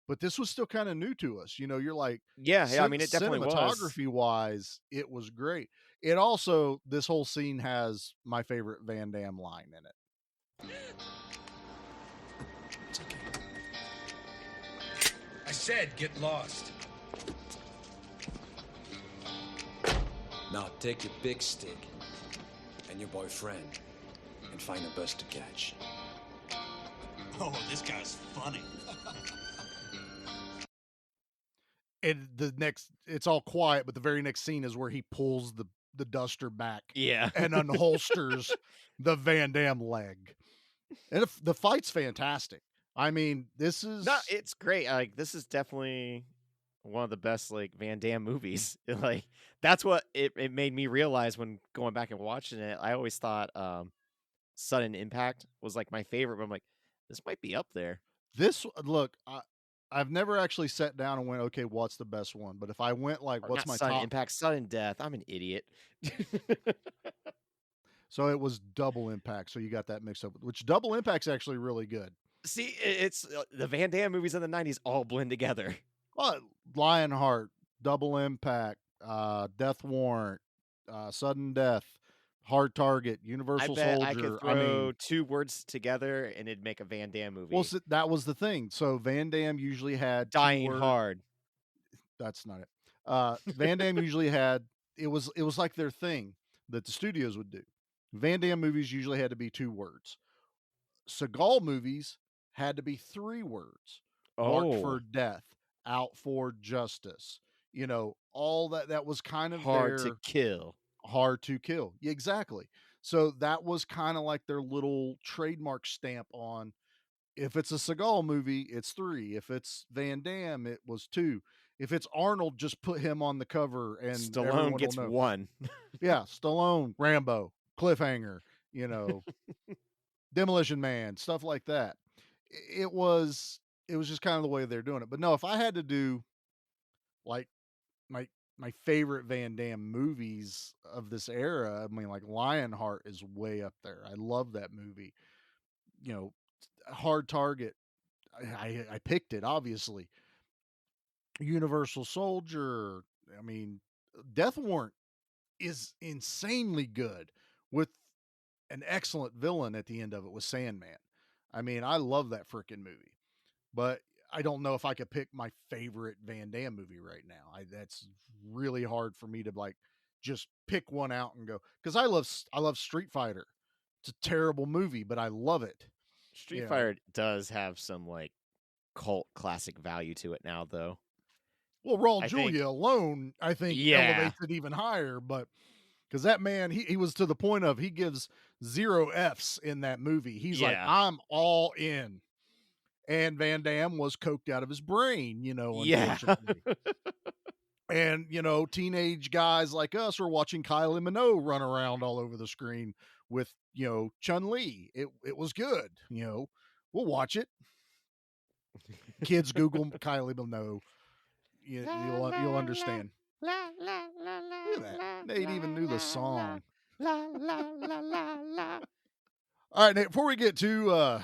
But this was still kind of new to us. You're like, Yeah, I mean, it definitely was. cinematography wise, it was great. It also, this whole scene has my favorite Van Damme line in it. It's okay. I said get lost. Now take your big stick and your boyfriend and find a bus to catch. Oh, this guy's funny. And it's all quiet, but the very next scene is where he pulls the the duster back Yeah. and unholsters the Van Damme leg. And the fight's fantastic. I mean, this is No, it's great. Like, this is definitely one of the best, like, Van Damme movies. Like, that's what it made me realize when going back and watching it. I always thought Sudden Impact was, like, my favorite, but I'm like, this might be up there. this look, I've never actually sat down and went, okay, what's the best one? But if I went like, Or what's not my Sudden top? Impact, Sudden Death. I'm an idiot. So it was Double Impact. So you got that mixed up, which Double Impact's actually really good. See, it's the Van Damme movies in the 90s all blend together. Lionheart, Double Impact, Death Warrant, Sudden Death, Hard Target, I Universal bet I Soldier. could throw two words together and it'd make a Van Damme movie. Well, that was the thing. So Van Damme usually had Dying Hard. That's not it. Van Damme usually had it was like their thing that the studios would do. Van Damme movies usually had to be 2 words. Seagal movies had to be 3 words. Marked for death, out for justice. You know, all that was kind of Hard to kill. Hard to kill. Yeah, exactly. So that was kind of like their little trademark stamp on, if it's a Seagal movie, it's 3. If it's Van Damme, it was 2. If it's Arnold, just put him on the cover and Stallone gets 1. Yeah, Stallone, Rambo, Cliffhanger, you know, Demolition Man, stuff like that. It was just kind of the way they're doing it. But no, if I had to do like my favorite Van Damme movies of this era, I mean, like Lionheart is way up there. I love that movie. You know, Hard Target, I picked it, obviously. Universal Soldier, I mean, Death Warrant is insanely good with an excellent villain at the end of it with Sandman. I mean, I love that freaking movie, but I don't know if I could pick my favorite Van Damme movie right now. That's really hard for me to like just pick one out and go, because I love Street Fighter. It's a terrible movie, but I love it. Street Fighter does have some like cult classic value to it now, though. Well, Raul Julia alone, I think, elevates it even higher, but because that man, he was to the point of he gives 0 Fs in that movie. He's like, I'm all in. And Van Damme was coked out of his brain, you know, unfortunately. And, you know, teenage guys like us are watching Kylie Minogue run around all over the screen with, you know, Chun-Li. It was good, you know. We'll watch it. Kids Google Kylie Minogue. You'll understand. Look at that. Nate even knew the song. All right, Nate, before we get too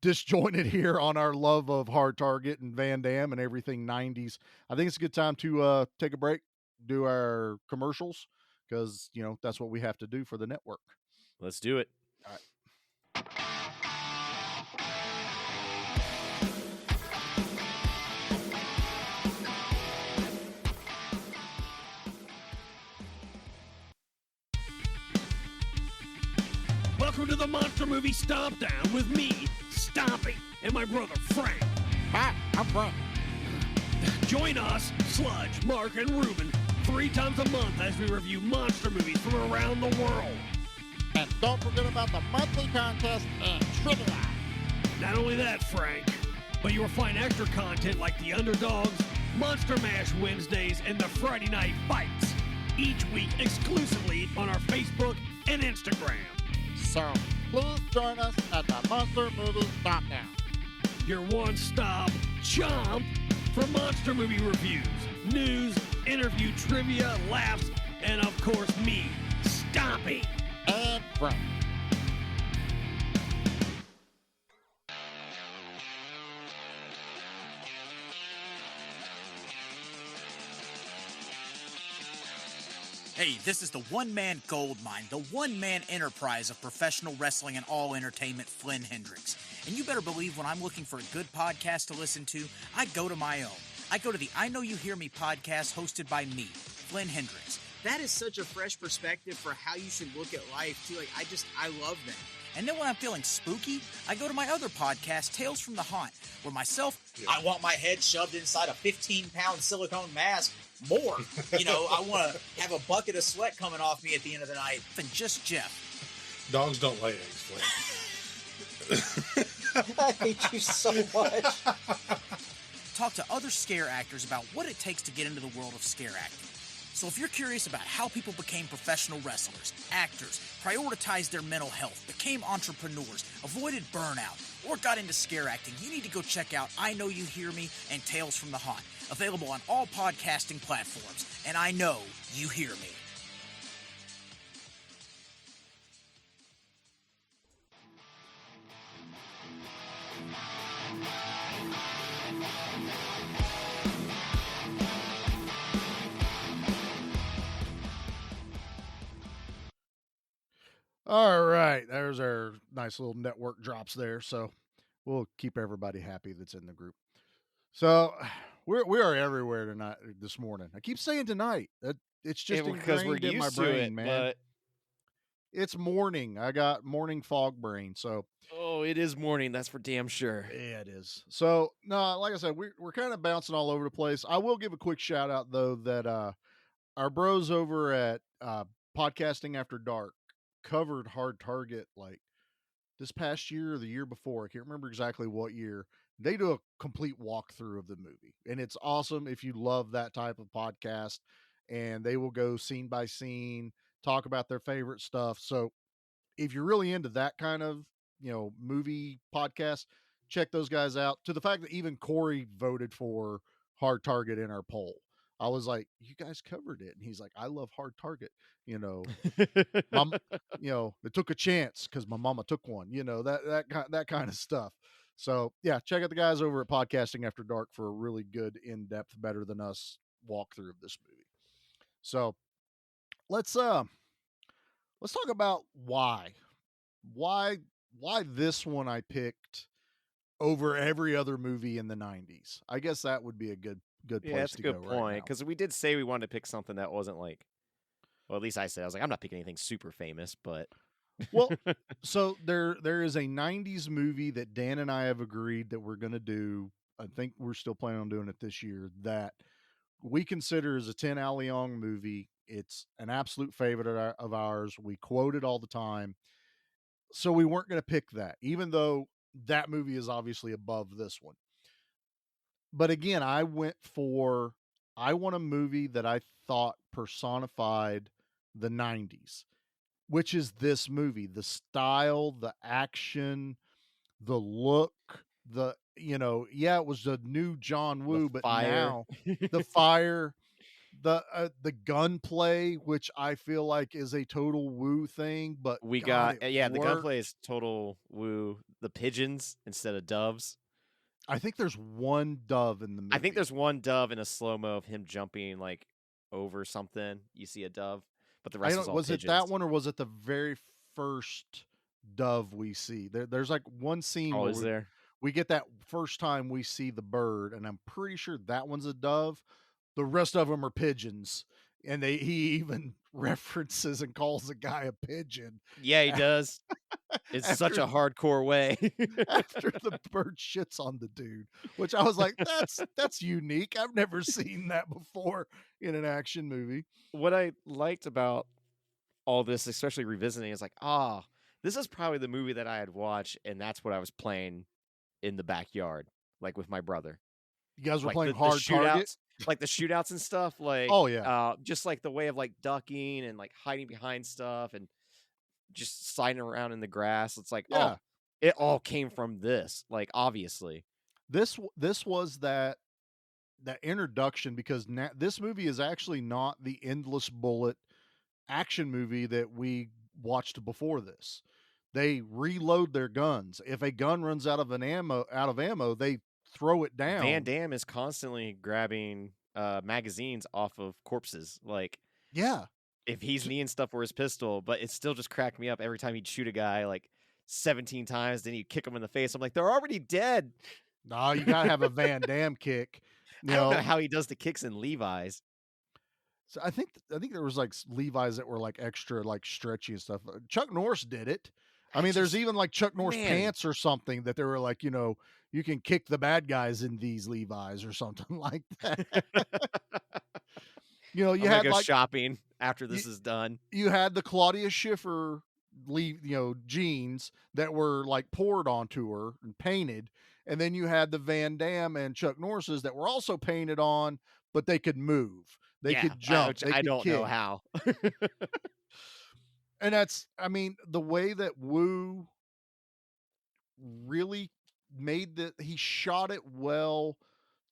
disjointed here on our love of Hard Target and Van Damme and everything 90s, I think it's a good time to take a break, do our commercials, because, you know, that's what we have to do for the network. Let's do it. All right. Welcome to the Monster Movie Stomp Down with me, Stompy, and my brother Frank. Hi, I'm Frank. Join us, Sludge, Mark, and Ruben 3 times a month as we review monster movies from around the world. And don't forget about the monthly contest and trivia. Not only that, Frank, but you will find extra content like the Underdogs, Monster Mash Wednesdays, and the Friday Night Fights, each week exclusively on our Facebook and Instagram. So please join us at the Monster Movie Stomp Down. Your one-stop chomp for monster movie reviews, news, interview, trivia, laughs, and of course me, Stompy. And Frank. Hey, this is the one-man gold mine, the one-man enterprise of professional wrestling and all entertainment, Flynn Hendricks. And you better believe when I'm looking for a good podcast to listen to, I go to my own. I go to the I Know You Hear Me podcast hosted by me, Flynn Hendricks. That is such a fresh perspective for how you should look at life, too. I love them. And then when I'm feeling spooky, I go to my other podcast, Tales from the Haunt, where myself, I want my head shoved inside a 15-pound silicone mask. More. I want to have a bucket of sweat coming off me at the end of the night. And just Jeff. Dogs don't lay eggs, Flynn. I hate you so much. Talk to other scare actors about what it takes to get into the world of scare acting. So if you're curious about how people became professional wrestlers, actors, prioritized their mental health, became entrepreneurs, avoided burnout, or got into scare acting, you need to go check out I Know You Hear Me and Tales from the Haunt, available on all podcasting platforms. And I know you hear me. All right, there's our nice little network drops there. So we'll keep everybody happy that's in the group. So we are everywhere tonight. This morning, I keep saying tonight. It's just because we're ingrained in my used to brain, it, man. but It's morning. I got morning fog brain. So it is morning. That's for damn sure. yeah, it is. So no, like I said, we're kind of bouncing all over the place. I will give a quick shout out though that our bros over at Podcasting After Dark covered Hard Target like this past year or the year before. I can't remember exactly what year. They do a complete walkthrough of the movie, and it's awesome if you love that type of podcast. And they will go scene by scene, talk about their favorite stuff. So if you're really into that kind of movie podcast, check those guys out. To the fact that even Corey voted for Hard Target in our poll. I was like, you guys covered it. And he's like, I love Hard Target. Mom, it took a chance because my mama took one, that kind of stuff. So yeah, check out the guys over at Podcasting After Dark for a really good, in-depth, better than us walkthrough of this movie. So let's talk about why this one I picked over every other movie in the 90s. I guess that would be a good place that's to a good go right point, because we did say we wanted to pick something that wasn't like, well, at least I said, I was like, I'm not picking anything super famous, but well, so there is a 90s movie that Dan and I have agreed that we're going to do. I think we're still planning on doing it this year, that we consider as a 10 Leongs movie. It's an absolute favorite of ours. We quote it all the time. So we weren't going to pick that, even though that movie is obviously above this one. But again, I want a movie that I thought personified the 90s, which is this movie. The style, the action, the look, it was the new John Woo, but fire. now the fire, the gunplay, which I feel like is a total Woo thing, but we God, got the gunplay is total Woo. The pigeons instead of doves. I think there's one dove in the movie. I think there's one dove in a slow-mo of him jumping like over something. You see a dove, but the rest is all pigeons. It that one, or was it the very first dove we see? There's like one scene where we get that first time we see the bird, and I'm pretty sure that one's a dove. The rest of them are pigeons, and he even references and calls the guy a pigeon. Yeah, he does. It's such a hardcore way. After the bird shits on the dude, which I was like, that's unique. I've never seen that before in an action movie. What I liked about all this, especially revisiting, is like, this is probably the movie that I had watched, and that's what I was playing in the backyard, like with my brother. You guys were like playing Hard Target? Like the shootouts and stuff. Like, oh yeah, just like the way of like ducking and like hiding behind stuff and just sliding around in the grass. It's like, it all came from this. Like, obviously, this was that introduction, because this movie is actually not the endless bullet action movie that we watched before this. They reload their guns. If a gun runs out of ammo, they throw it down. Van Damme is constantly grabbing magazines off of corpses. Like, yeah, if he's kneeing stuff for his pistol, but it still just cracked me up every time he'd shoot a guy like 17 times, then he'd kick him in the face. I'm like, they're already dead. No, you gotta have a Van Damme kick. I don't know how he does the kicks in Levi's. So I think there was like Levi's that were like extra like stretchy and stuff. Chuck Norris did it. I I mean, there's just even like Chuck Norris man. pants or something that they were like, you can kick the bad guys in these Levi's or something like that. You I'm gonna had go like shopping after you, this is done. you had the Claudia Schiffer jeans that were like poured onto her and painted, and then you had the Van Damme and Chuck Norris's that were also painted on, but they could move, they Yeah, could jump, which they I could don't know kick. how. And that's, I mean, the way that Wu really he shot it well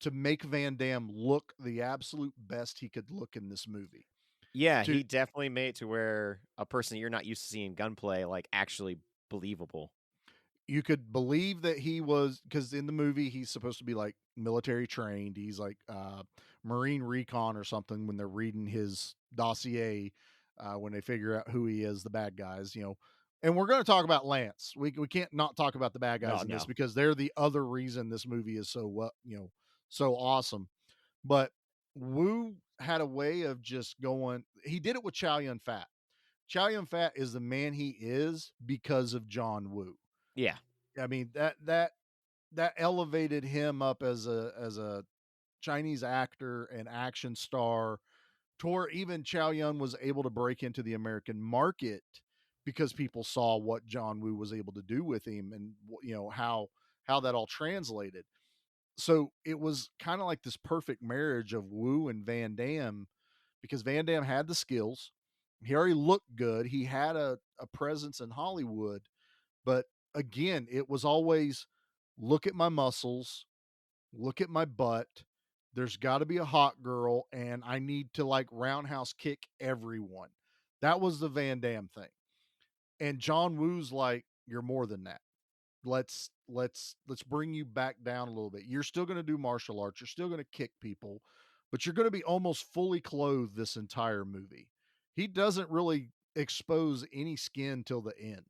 to make Van Damme look the absolute best he could look in this movie. Yeah, To he definitely made it to where a person you're not used to seeing gunplay, like, actually believable. You could believe that he was, because in the movie he's supposed to be like military trained. He's like Marine recon or something when they're reading his dossier, when they figure out who he is, the bad guys. And we're going to talk about Lance. We can't not talk about the bad guys No, in this no. because they're the other reason this movie is so awesome. But Wu had a way of just going. He did it with Chow Yun Fat. Chow Yun Fat is the man he is because of John Woo. Yeah. I mean, that elevated him up as a Chinese actor and action star, to where even Chow Yun was able to break into the American market because people saw what John Woo was able to do with him, and how that all translated. So it was kind of like this perfect marriage of Wu and Van Damme, because Van Damme had the skills. He already looked good. He had a presence in Hollywood, but again, it was always, look at my muscles, look at my butt. There's got to be a hot girl, and I need to like roundhouse kick everyone. That was the Van Damme thing. And John Woo's like, you're more than that. Let's bring you back down a little bit. You're still going to do martial arts. You're still going to kick people, but you're going to be almost fully clothed this entire movie. He doesn't really expose any skin till the end,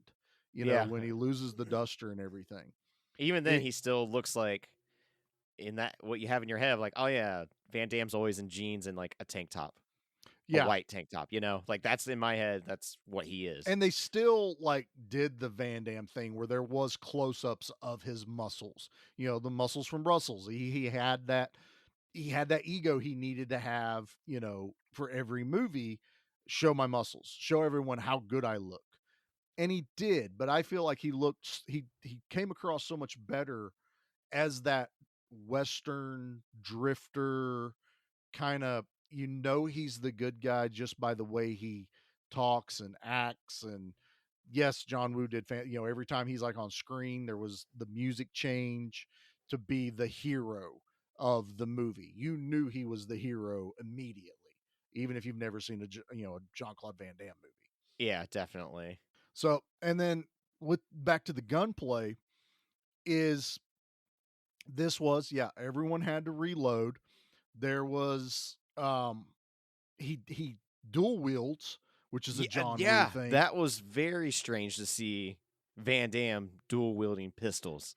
Yeah. when he loses the duster and everything. Even then, It, he still looks like in that what you have in your head, like, oh yeah, Van Damme's always in jeans and like a tank top, a yeah. white tank top. Like that's in my head. That's what he is. And they still like did the Van Damme thing where there was close-ups of his muscles, the muscles from Brussels. He had that ego he needed to have, for every movie. Show my muscles, show everyone how good I look. And he did, but I feel like he came across so much better as that Western drifter kind of, he's the good guy just by the way he talks and acts. And yes, John Woo did every time he's like on screen, there was the music change to be the hero of the movie. You knew he was the hero immediately, even if you've never seen a Jean Claude Van Damme movie. Yeah, definitely. So, and then with back to the gunplay, is this was, everyone had to reload. There was he dual wields, which is a John Woo Yeah, thing. that was very strange to see Van Damme dual wielding pistols.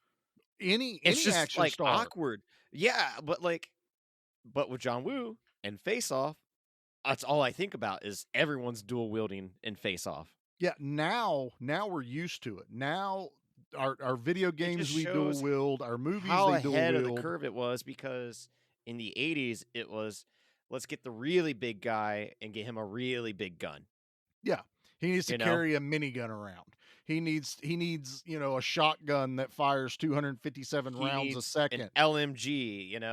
It's Any just action like star. awkward. Yeah, but with John Woo and Face Off, that's all I think about is everyone's dual wielding in Face Off. Yeah, now we're used to it. Now our video It games, just we dual shows wield, our movies how they dual ahead of the wield. curve it was, because in the 80s it was, let's get the really big guy and get him a really big gun. Yeah. He needs to You know? carry a minigun around. He needs, a shotgun that fires 257 He rounds a needs second. an LMG, and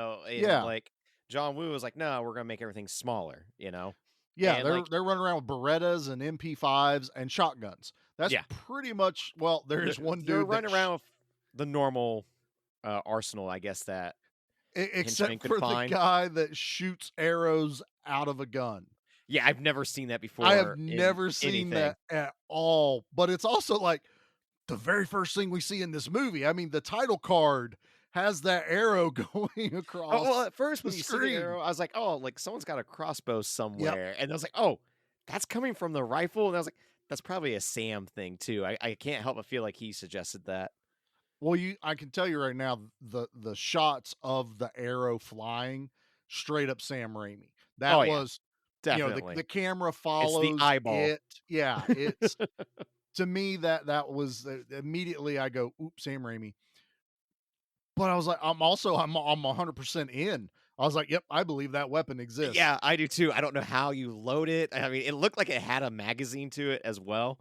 Yeah. like John Woo was like, no, we're gonna make everything smaller, Yeah, and like they're running around with Berettas and MP5s and shotguns. That's yeah, pretty much, well, there's one they're dude running around with the normal arsenal, I guess, that henchmen except could for the find. guy that shoots arrows out of a gun. Yeah, I've never seen that before. I have in never seen anything. that at all. But it's also like the very first thing we see in this movie. I mean, the title card has that arrow going across. Oh, well, at first the when you see screen. the arrow, I was like, oh, like someone's got a crossbow Yep. somewhere, and I was like, oh, that's coming from the rifle, and I was like, that's probably a Sam thing too. I can't help but feel like he suggested that. Well, I can tell you right now, the shots of the arrow flying, straight up Sam Raimi. That Oh yeah, was, definitely. the camera It's the follows eyeball. it. Yeah, it's to me, that was immediately I go, "Oops, Sam Raimi." But I was like, I'm 100% in. I was like, "Yep, I believe that weapon exists." Yeah, I do too. I don't know how you load it. I mean, it looked like it had a magazine to it as well.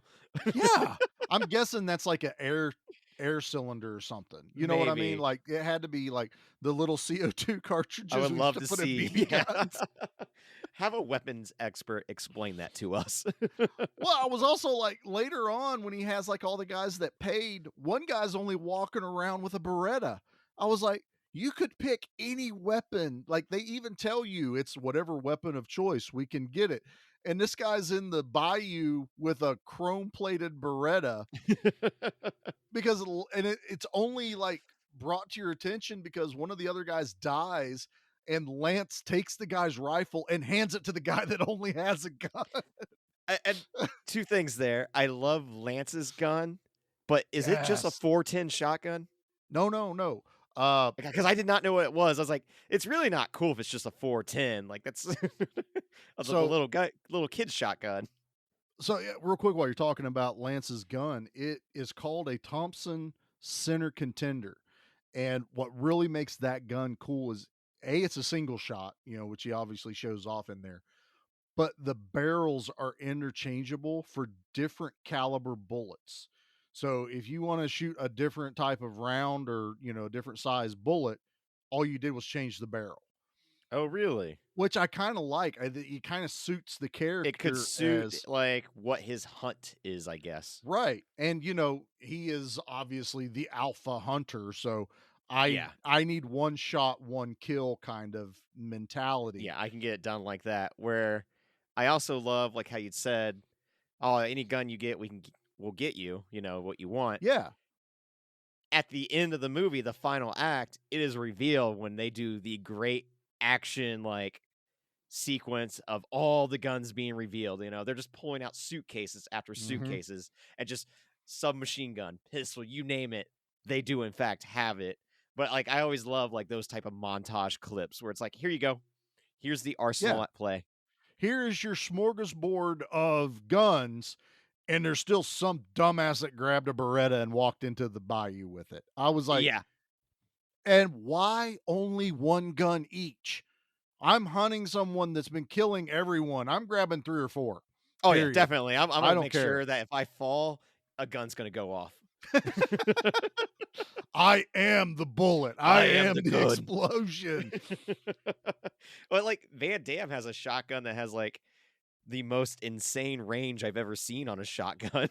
Yeah, I'm guessing that's like a air cylinder or something. You know what I mean? Maybe. Like it had to be like the little CO2 I cartridges would we used love to to put in see. BB Yeah. guns. Have a weapons expert explain that to us. Well, I was also like later on when he has like all the guys that paid, one guy's only walking around with a Beretta. I was like, you could pick any weapon. Like they even tell you it's whatever weapon of choice, we can get it. And this guy's in the bayou with a chrome plated Beretta because it's only like brought to your attention because one of the other guys dies and Lance takes the guy's rifle and hands it to the guy that only has a gun. And two things there. I love Lance's gun, but is it just a Yes. 410 shotgun? No, no, no. Uh, Because I did not know what it was. I was like, it's really not cool if it's just a 410. Like that's the so little kid's shotgun. so yeah, real quick while you're talking about Lance's gun, it is called a Thompson Center Contender. And what really makes that gun cool is it's a single shot, which he obviously shows off in there. But the barrels are interchangeable for different caliber bullets. So if you want to shoot a different type of round or, a different size bullet, all you did was change the barrel, Oh, really? which I kind of like. It kind of suits the It could character suit as like what his hunt is, I guess. right. And he is obviously the alpha hunter, so I Yeah. I need one shot, one kill kind of mentality. Yeah, I can get it done like that. Where I also love like how you said, "Oh, any gun you get, we'll get you, what you want." Yeah. At the end of the movie, the final act, it is revealed when they do the great action like sequence of all the guns being revealed. They're just pulling out suitcases after Mhm. suitcases and just submachine gun, pistol, you name it. They do in fact have it. But like I always love like those type of montage clips where it's like, here you go. Here's the Yeah. arsenal at play. Here is your smorgasbord of guns, and there's still some dumbass that grabbed a Beretta and walked into the bayou with it. I was like, Yeah. and why only one gun each? I'm hunting someone that's been killing everyone. I'm grabbing 3 or 4. Oh yeah, Period. definitely. I'm I gonna don't make care. sure that if I fall, a gun's gonna go off. I am the bullet. I I am am the the gun. explosion. Well, like Van Damme has a shotgun that has like the most insane range I've ever seen on a shotgun.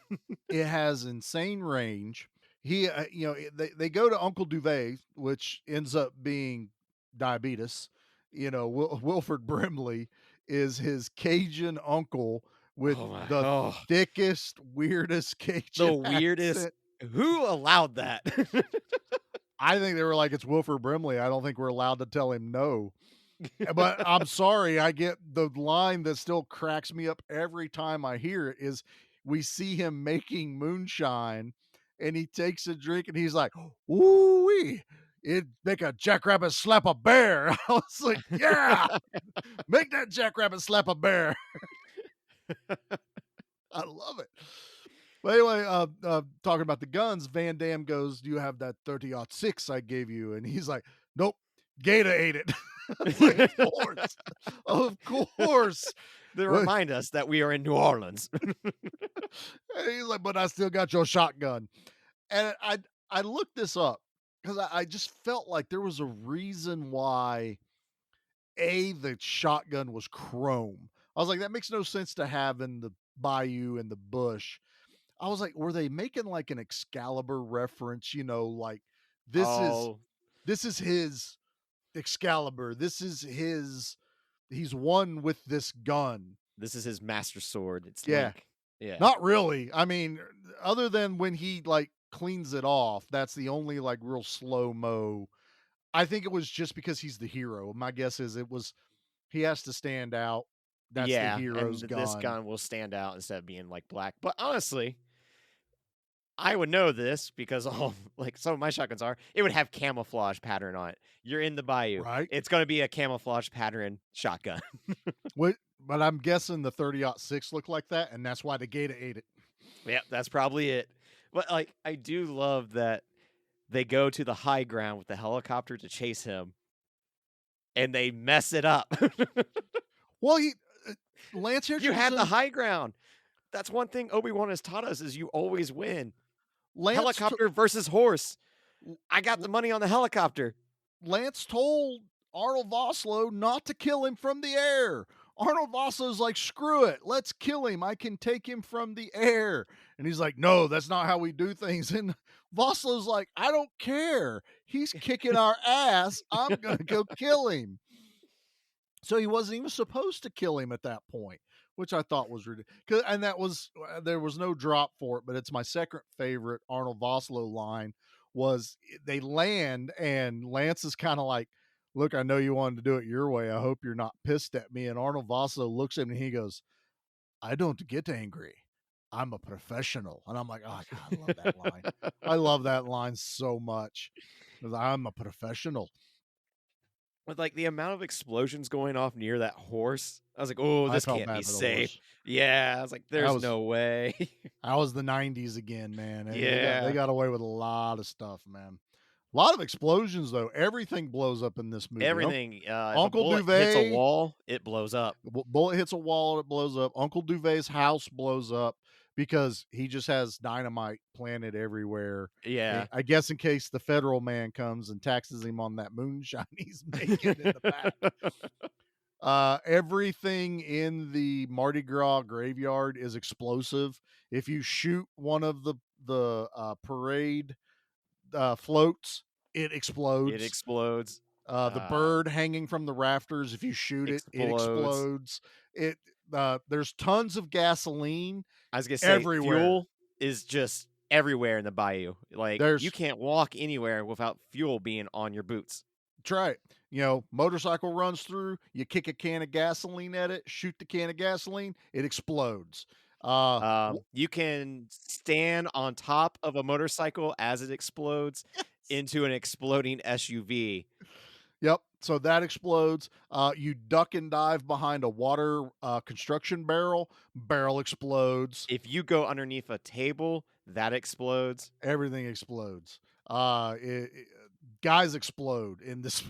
It has insane range. He, they go to Uncle Duvet, which ends up being diabetes. Wilford Brimley is his Cajun uncle with Oh my! the Oh, thickest, weirdest the Cajun weirdest. accent. Who allowed that? I think they were like, it's Wilford Brimley. I don't think we're allowed to tell him no. But I'm sorry, I get the line that still cracks me up every time I hear it is we see him making moonshine and he takes a drink and he's like, ooh wee, it'd make a jackrabbit slap a bear. I was like, yeah, make that jackrabbit slap a bear. I love it. But anyway, talking about the guns, Van Damme goes, "Do you have that 30-06 I gave you?" And he's like, "Nope, Gator ate it." I was like, of course, of course. They What- remind us that we are in New Orleans. And he's like, "But I still got your shotgun." And I looked this up because I just felt like there was a reason why the shotgun was chrome. I was like, that makes no sense to have in the bayou and the bush. I was like, were they making like an Excalibur reference? Like this is Oh, this is his Excalibur. This is he's one with this gun. this is his master sword. It's Yeah. Link. Yeah. Not really. I mean, other than when he like cleans it off, that's the only like real slow mo. I think it was just because he's the hero. My guess is he has to stand out. That's the Yeah, and hero's this gun. gun will stand out instead of being like black. But honestly, I would know this because all like some of my shotguns are. It would have camouflage pattern on it. You're in the bayou. Right. It's going to be a camouflage pattern shotgun. What? But I'm guessing the 30-06 looked like that, and that's why the Gator ate it. Yeah, that's probably it. But like, I do love that they go to the high ground with the helicopter to chase him, and they mess it up. Well, Lance You had the Henriksen, high ground. That's one thing Obi-Wan has taught us is you always win. Lance, Helicopter versus horse. I got L- the money on the helicopter. Lance told Arnold Vosloo not to kill him from the air. Arnold Vosloo's like, screw it, let's kill him. I can take him from the air. And he's like, no, that's not how we do things. And Vosloo's like, I don't care. He's kicking our ass. I'm going to go kill him. So he wasn't even supposed to kill him at that point, which I thought was ridiculous. And there was no drop for it, but it's my second favorite Arnold Vosloo line was they land and Lance is kind of like, look, I know you wanted to do it your way. I hope you're not pissed at me. And Arnold Vosloo looks at him and he goes, I don't get angry. I'm a professional. And I'm like, oh, God, I love that line. I love that line so much. I'm a professional. With like the amount of explosions going off near that horse, I was like, oh, I this felt can't bad be for the safe. horse. Yeah, I was like, there's no way. I was the 90s again, man. Yeah. They got away with a lot of stuff, man. A lot of explosions, though. Everything blows up in this movie. Everything. If Uncle a bullet hits a Duvet wall, it blows up. bullet hits a wall and it blows up. Uncle Duvet's house blows up because he just has dynamite planted everywhere. Yeah. I guess in case the federal man comes and taxes him on that moonshine he's making in the back. Everything in the Mardi Gras graveyard is explosive. If you shoot one of the parade floats, it explodes. It explodes. The bird hanging from the rafters, if you shoot it, it explodes. There's tons of gasoline. I was gonna say everywhere. fuel is just everywhere in the bayou. Like you can't walk anywhere without fuel being on your boots. Try it. Motorcycle runs through, you kick a can of gasoline at it, shoot the can of gasoline, it explodes. You can stand on top of a motorcycle as it explodes into an exploding SUV. Yep. So that explodes. You duck and dive behind a water construction barrel explodes. If you go underneath a table, that explodes. Everything explodes. Guys explode in this.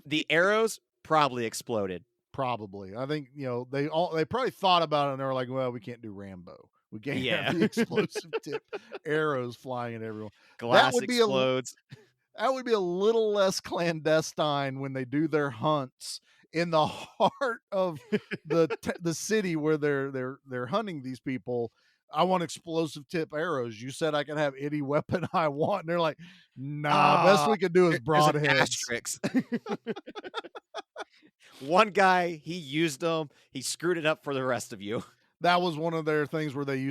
The arrows probably exploded. Probably. I think, they probably thought about it and they were like, well, we can't do Rambo. We can't have the explosive tip arrows flying at everyone. Glass explodes. That would be a little less clandestine when they do their hunts in the heart of the city where they're hunting these people. I want explosive tip arrows. You said I can have any weapon I want. And they're like, nah, best we can do is broadheads. One guy, he used them. He screwed it up for the rest of you. That was one of their things where they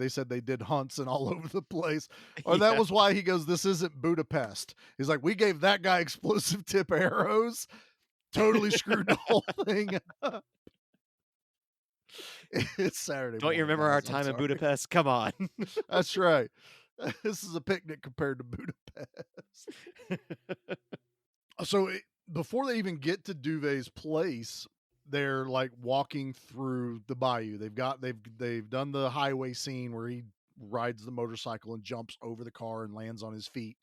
said they did hunts and all over the place. Or that was why he goes, this isn't Budapest. He's like, we gave that guy explosive tip arrows. Totally screwed the whole thing up. It's Saturday. Don't you remember our time in Budapest? Come on. That's right. This is a picnic compared to Budapest. So before they even get to Duvet's place, they're like walking through the bayou. They've done the highway scene where he rides the motorcycle and jumps over the car and lands on his feet,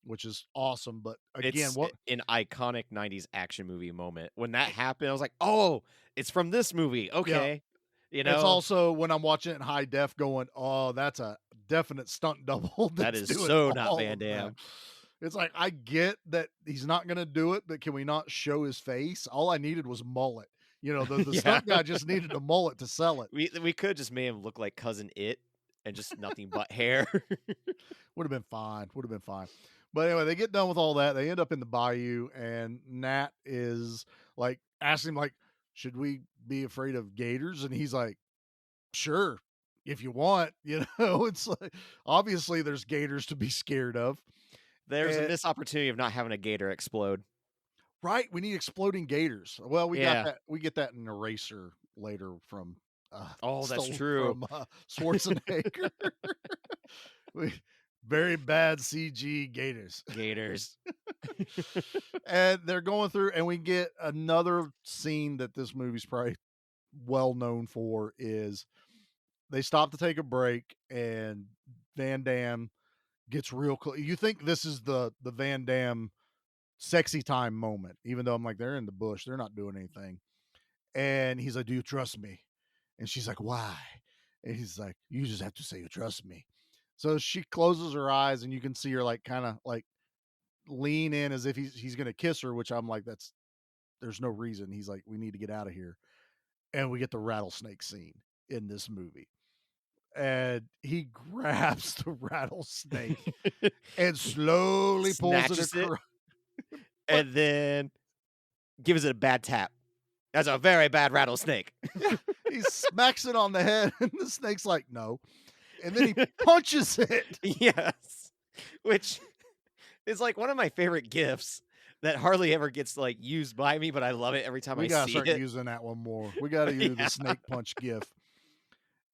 which is awesome. But again, it's an iconic 90s action movie moment. When that happened, I was like, oh, it's from this movie. Okay. Yeah. It's also when I'm watching it in high def going, oh, that's a definite stunt double. That is so not Van Damme. It's like, I get that he's not going to do it, but can we not show his face? All I needed was mullet. The stunt guy just needed a mullet to sell it. We could just made him look like Cousin It and just nothing but hair. Would have been fine. But anyway, they get done with all that. They end up in the bayou, and Nat is like asking him, like, should we be afraid of gators? And he's like, sure, if you want. It's like, obviously there's gators to be scared of. There's a missed opportunity of not having a gator explode. Right, we need exploding gators. Well, we got that. We get that in Eraser later from. That's true. From Schwarzenegger. Very bad CG gators. And they're going through, and we get another scene that this movie's probably well known for is they stop to take a break, and Van Damme gets real close. You think this is the Van Damme sexy time moment, even though I'm like, they're in the bush, they're not doing anything. And he's like, "Do you trust me?" And she's like, "Why?" And he's like, "You just have to say you trust me." So she closes her eyes, and you can see her like kind of like lean in as if he's gonna kiss her, which I'm like, that's there's no reason. He's like, "We need to get out of here." And we get the rattlesnake scene in this movie. And he grabs the rattlesnake and slowly pulls it Snatches it across. and then gives it a bad tap. That's a very bad rattlesnake. Yeah, he smacks it on the head, and the snake's like, "No." And then he punches it. Yes. Which is like one of my favorite gifts that hardly ever gets like used by me, but I love it every time We I gotta see start it. using that one more. We gotta do the Yeah. snake punch gif.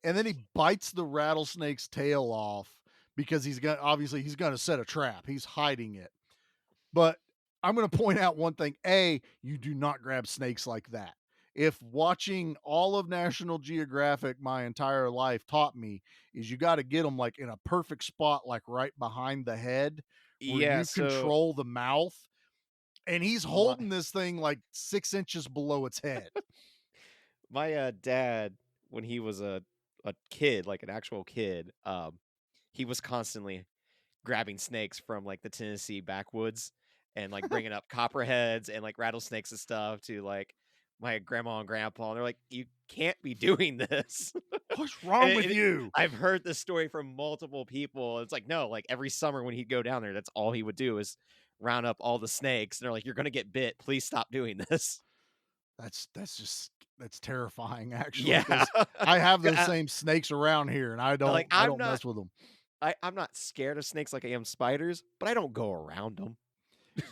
And then he bites the rattlesnake's tail off because he's gonna set a trap. He's hiding it. But I'm gonna point out one thing. A, you do not grab snakes like that. If watching all of National Geographic my entire life taught me is you got to get them like in a perfect spot, like right behind the head where Yeah, you so control the mouth. And he's my holding this thing like 6 inches below its head. my dad, when he was a kid, like an actual kid, he was constantly grabbing snakes from like the Tennessee backwoods and like bringing up copperheads and like rattlesnakes and stuff to like my grandma and grandpa. And they're like, "You can't be doing this." What's wrong with you? I've heard this story from multiple people. It's like, no, like every summer when he'd go down there, that's all he would do is round up all the snakes. And they're like, "You're going to get bit. Please stop doing this." That's terrifying actually Yeah. because I have those I- same snakes around here and like, I I'm don't not. mess with them. I'm not scared of snakes like I am spiders, but I don't go around them.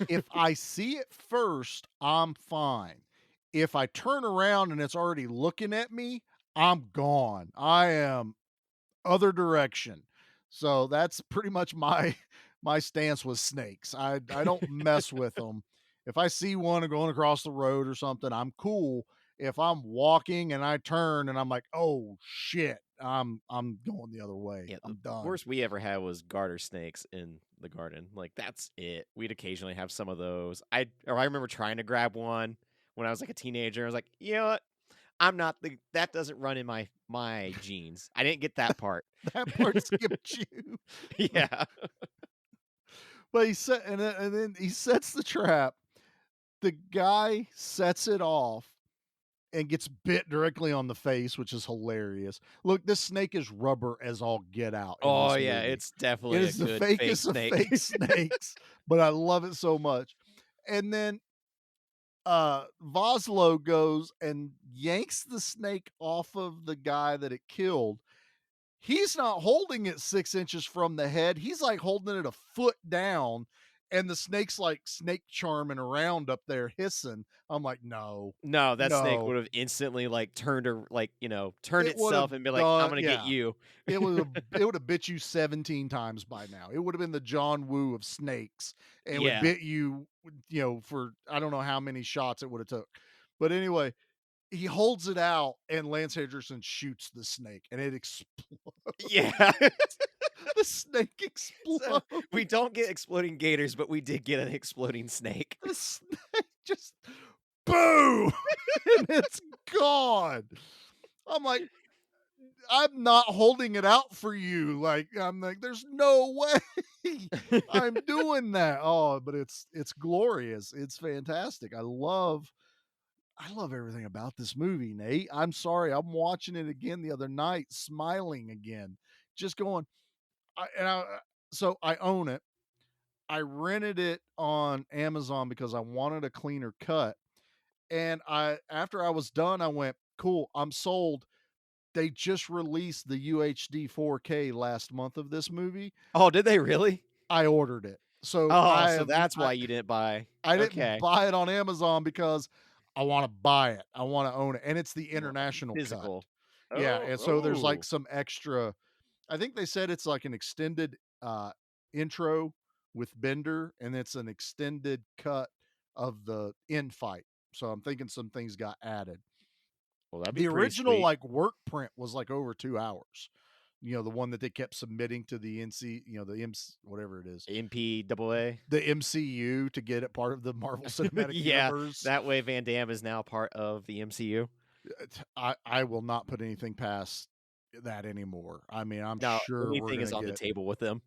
If I see it first, I'm fine. If I turn around and it's already looking at me, I'm gone. I am other direction. So that's pretty much my my stance with snakes. I don't mess with them. If I see one going across the road or something, I'm cool. If I'm walking and I turn and I'm like, "Oh shit, I'm going the other way. Yeah, the I'm done." worst we ever had was garter snakes in the garden. Like that's it. We'd occasionally have some of those. I remember trying to grab one when I was like a teenager. I was like, you know what? I'm not the that doesn't run in my genes. I didn't get that part. That part skipped you. Yeah. But he set and then he sets the trap. The guy sets it off and gets bit directly on the face, which is hilarious. Look, this snake is rubber as all get out in Oh this yeah, movie. it's It definitely a is the good fake fakest of snake. fake snakes, but I love it so much. And then Voslo goes and yanks the snake off of the guy that it killed. He's not holding it 6 inches from the head. He's like holding it a foot down, and the snake's like snake charming around up there hissing. I'm like, no, No, that snake no. would have instantly like turned or like, turned It would have itself and be like, I'm done, gonna get yeah. you. It would have bit you 17 times by now. It would have been the John Woo of snakes and would Yeah. bit you, for I don't know how many shots it would have took. But anyway, he holds it out and Lance Henderson shoots the snake and it explodes. Yeah. The snake So explodes. we don't get exploding gators, but we did get an exploding snake. The snake just boom and it's gone. I'm like, I'm not holding it out for you. Like, I'm like, there's no way I'm doing that. Oh, but it's glorious. It's fantastic. I love everything about this movie, Nate. I'm sorry. I'm watching it again the other night, smiling again, just going. So I own it. I rented it on Amazon because I wanted a cleaner cut. And after I was done, I went, cool, I'm sold. They just released the UHD 4K last month of this movie. Oh, did they really? I ordered it. So Oh, so that's why you didn't buy. I didn't Okay. buy it on Amazon because I want to buy it. I want to own it. And it's the You want international cut. physical. Yeah. Oh, And so there's like oh. some extra, I think they said it's like an extended intro with Bender, and it's an extended cut of the end fight. So I'm thinking some things got added. Well, that'd be The pretty original, sweet. like, work print was, like, over 2 hours. You know, the one that they kept submitting to the NC you know, the MC whatever it is. MPAA. The MCU to get it part of the Marvel Cinematic Yeah, Universe. that way Van Damme is now part of the MCU. I will not put anything past that anymore. I mean, I'm Now, sure we're anything is gonna on the get table with them.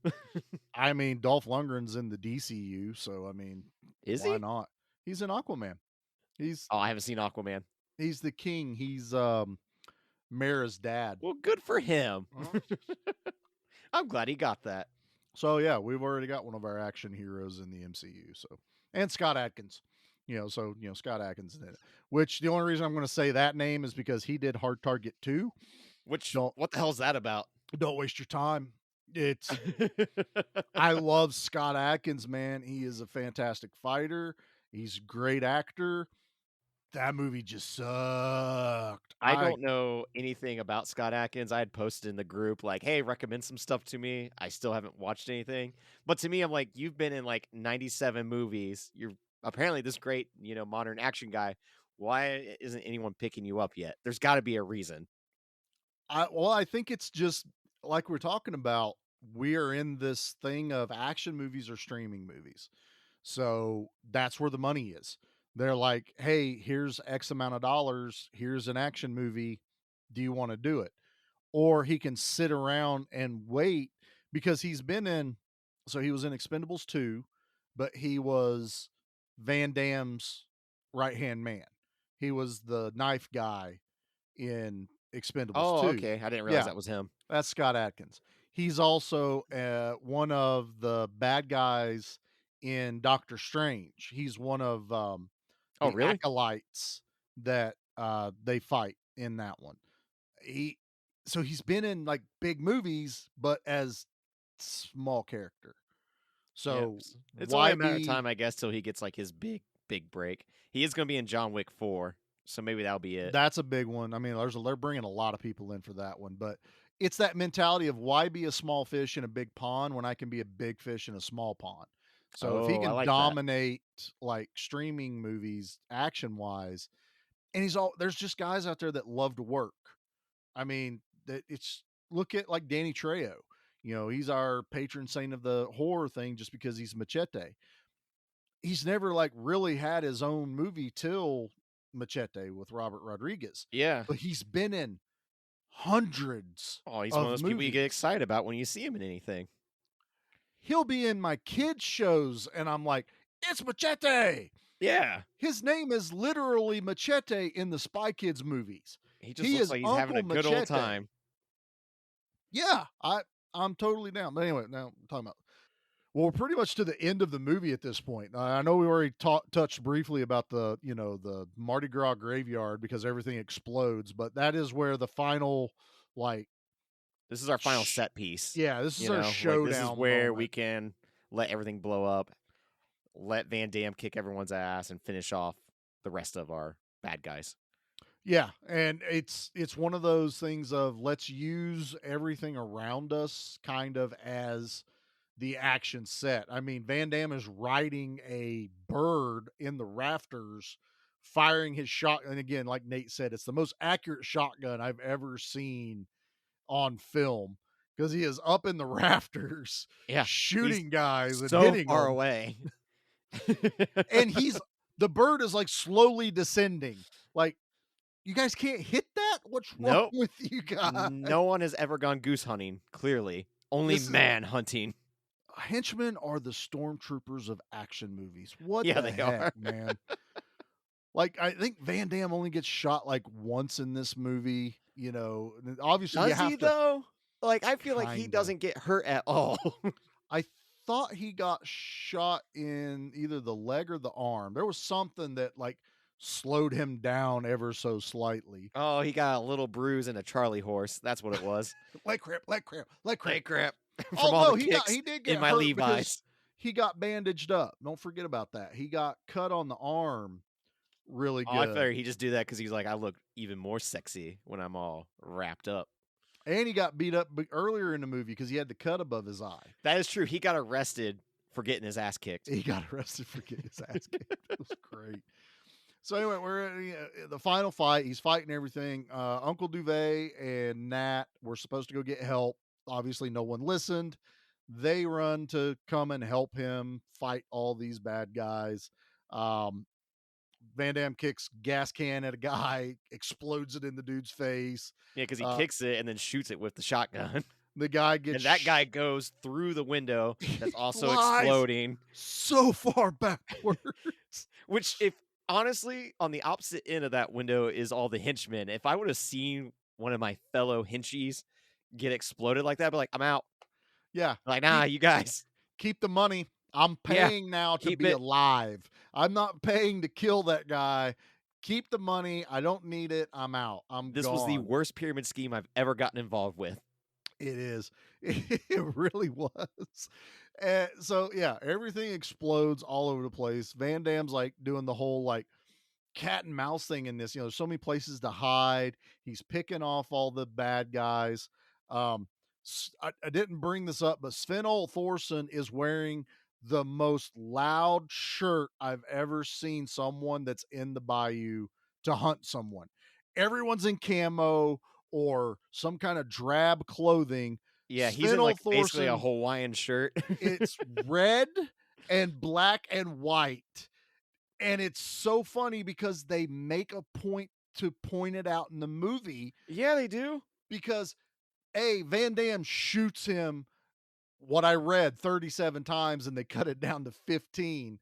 I mean, Dolph Lundgren's in the DCU, so, I mean, Is why he? not? He's in Aquaman. He's Oh, I haven't seen Aquaman. he's the king. He's, Mara's dad. Well, good for him. Uh-huh. I'm glad he got that. So, yeah, we've already got one of our action heroes in the MCU, so and Scott Adkins. Scott Adkins did it. Which the only reason I'm gonna say that name is because he did Hard Target 2. What the hell's that about? Don't waste your time. It's I love Scott Adkins, man. He is a fantastic fighter. He's a great actor. That movie just sucked. I don't know anything about Scott Adkins. I had posted in the group like, "Hey, recommend some stuff to me." I still haven't watched anything. But to me, I'm like, "You've been in like 97 movies. You're apparently this great, modern action guy. Why isn't anyone picking you up yet? There's got to be a reason." I think it's just like we're talking about. We are in this thing of action movies or streaming movies. So that's where the money is. They're like, hey, here's X amount of dollars. Here's an action movie. Do you want to do it? Or he can sit around and wait because he was in Expendables 2, but he was Van Damme's right hand man. He was the knife guy in Expendables Oh, 2. okay. I didn't realize Yeah, that was him. that's Scott Adkins. He's also one of the bad guys in Doctor Strange. He's one of Oh, the really? acolytes that they fight in that one. He's been in like big movies, but as small character. Yeah. So It's only why a matter of be time, I guess, till he gets like his big break. He is going to be in John Wick 4, so maybe that'll be it. That's a big one. I mean, they're bringing a lot of people in for that one, but it's that mentality of why be a small fish in a big pond when I can be a big fish in a small pond. So if he Oh, I can like that. dominate like streaming movies action wise, and there's just guys out there that love to work. I mean, look at like Danny Trejo. He's our patron saint of the horror thing just because he's Machete. He's never like really had his own movie till Machete with Robert Rodriguez. Yeah. But he's been in hundreds. Oh, he's of one of those people you get movies. excited about when you see him in anything. He'll be in my kids' shows, and I'm like, it's Machete. Yeah. His name is literally Machete in the Spy Kids movies. He just looks like he's having a good old time. Yeah, I'm totally down. But anyway, now I'm talking about. Well, we're pretty much to the end of the movie at this point. I know we already touched briefly about the Mardi Gras graveyard because everything explodes, but that is where the final, like, this is our final set piece. Yeah, this is our showdown. This is where moment. we can let everything blow up, let Van Damme kick everyone's ass, and finish off the rest of our bad guys. Yeah, and it's one of those things of let's use everything around us kind of as the action set. I mean, Van Damme is riding a bird in the rafters, firing his shot. And again, like Nate said, it's the most accurate shotgun I've ever seen on film because he is up in the rafters, shooting guys and hitting far them. away. And the bird is like slowly descending. Like, you guys can't hit that? What's wrong with you guys? No one has ever gone goose hunting, clearly. Only man hunting. Henchmen are the stormtroopers of action movies. What Yeah, the they heck, are. man? Like, I think Van Damme only gets shot like once in this movie, and obviously Does he though? Like, I feel like he Kinda. doesn't get hurt at all. I thought he got shot in either the leg or the arm. There was something that like slowed him down ever so slightly. Oh, he got a little bruise and a Charlie horse. That's what it was. Leg cramp. Leg cramp. From Oh all no, the he kicks did get in my hurt Levi's. because he got bandaged up. Don't forget about that. He got cut on the arm really Oh, I good. figured he just do that because he's like, I look even more sexy when I'm all wrapped up. And he got beat up earlier in the movie because he had the cut above his eye. That is true. He got arrested for getting his ass kicked. He got arrested for getting his ass kicked. It was great. So anyway, we're at the final fight. He's fighting everything. Uncle Duvet and Nat were supposed to go get help. Obviously, no one listened. They run to come and help him fight all these bad guys. Um, Van Damme kicks gas can at a guy, explodes it in the dude's face. Yeah, because he Uh, kicks it and then shoots it with the shotgun. the guy gets And that guy goes through the window that's also flies exploding. so far backwards. Which, if honestly, on the opposite end of that window is all the henchmen. If I would have seen one of my fellow henchies get exploded like that, I'd be like, I'm out. Yeah, Like, nah, you guys. keep the money. I'm Yeah, paying now to keep be it. alive. I'm not paying to kill that guy. Keep the money. I don't need it. I'm out. I'm This was the gone. worst pyramid scheme I've ever gotten involved with. It is. It really was. So yeah, everything explodes all over the place. Van Damme's like doing the whole like cat and mouse thing in this. There's so many places to hide. He's picking off all the bad guys. Um, I didn't bring this up, but Sven Thorson is wearing the most loud shirt I've ever seen someone that's in the bayou to hunt someone. Everyone's in camo or some kind of drab clothing. Yeah, he's Sven in like basically a Thorson, Hawaiian shirt. it's red and black and white. And it's so funny because they make a point to point it out in the movie Yeah, they do. because Van Damme shoots him what I read 37 times and they cut it down to 15.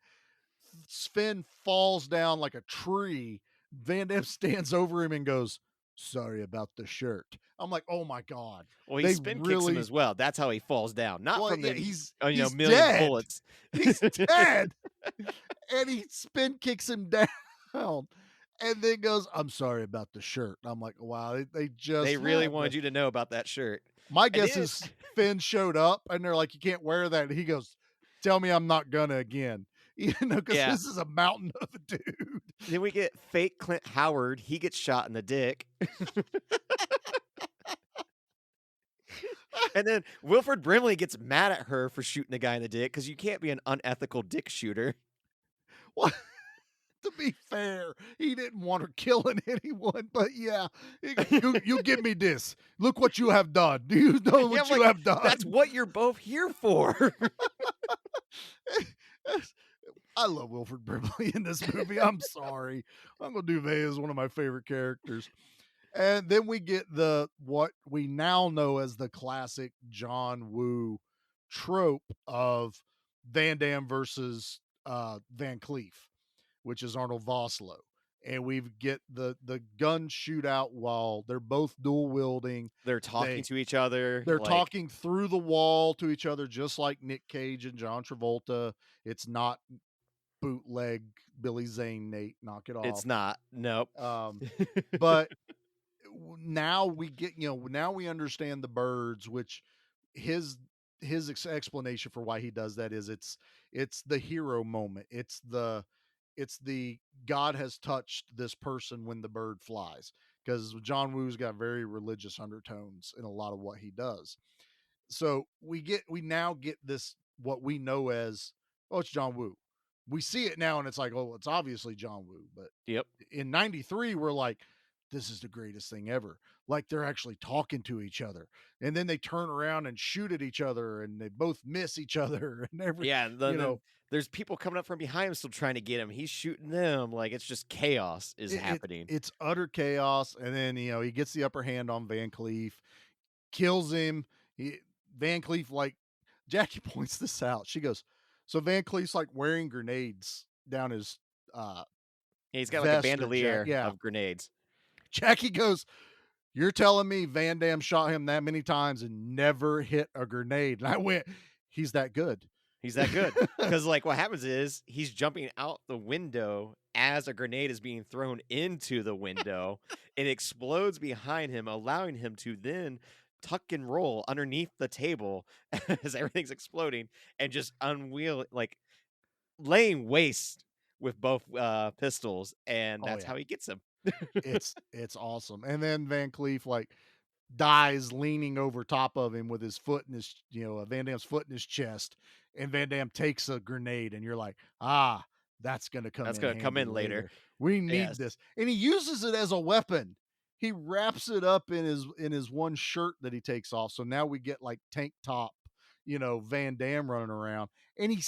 Sven falls down like a tree. Van Damme stands over him and goes, "Sorry about the shirt." I'm like, "Oh my God." Well, he They spin kicks him really as well. That's how he falls down. Not well, from yeah, the he's million dead. bullets. He's dead. And he spin kicks him down and then goes, "I'm sorry about the shirt." I'm like, wow, they just They really had wanted to. you to know about that shirt. My And guess then is Finn showed up and they're like, "You can't wear that." And he goes, "Tell me I'm not gonna again." Because Yeah. this is a mountain of a dude. Then we get fake Clint Howard. He gets shot in the dick. And then Wilford Brimley gets mad at her for shooting the guy in the dick because you can't be an unethical dick shooter. Well, to be fair, he didn't want her killing anyone, but yeah, you give me this. Look what you have done. Do you know Yeah, what I'm you like, have done? that's what you're both here for. I love Wilford Brimley in this movie. I'm sorry. Uncle Duvet is one of my favorite characters. And then we get what we now know as the classic John Woo trope of Van Damme versus Van Cleef, which is Arnold Vosloo. And we get the gun shootout while they're both dual wielding. They're talking to each other. They're like, talking through the wall to each other, just like Nick Cage and John Travolta. It's not bootleg Billy Zane, Nate. Knock it off. It's not. Nope. But now we get, now we understand the birds, which his explanation for why he does that is it's the hero moment. It's the God has touched this person when the bird flies, because John Woo's got very religious undertones in a lot of what he does. So we now get this, what we know as, oh, it's John Woo. We see it now and it's like, oh, it's obviously John Woo. But Yep. in 93, we're like, this is the greatest thing ever. Like, they're actually talking to each other. And then they turn around and shoot at each other and they both miss each other and Yeah, then there's people coming up from behind him still trying to get him. He's shooting them. Like, it's just chaos is happening. It's utter chaos. And then, he gets the upper hand on Van Cleef, kills him. Van Cleef, like, Jackie points this out. She goes, so Van Cleef's like wearing grenades down his He's got like a bandolier of grenades. Jackie goes, "You're telling me Van Damme shot him that many times and never hit a grenade?" And I went, "He's that good." He's that good. Because, like, what happens is he's jumping out the window as a grenade is being thrown into the window. It explodes behind him, allowing him to then tuck and roll underneath the table as everything's exploding and just like, laying waste with both pistols. And that's how he gets him. It's awesome. And then Van Cleef, like, dies leaning over top of him with his foot in his, Van Damme's foot in his chest, and Van Damme takes a grenade, and you're like, That's going to come That's in gonna come handy in later. later. We need Yes. this. And he uses it as a weapon. He wraps it up in his one shirt that he takes off. So now we get like tank top, Van Damme running around, and he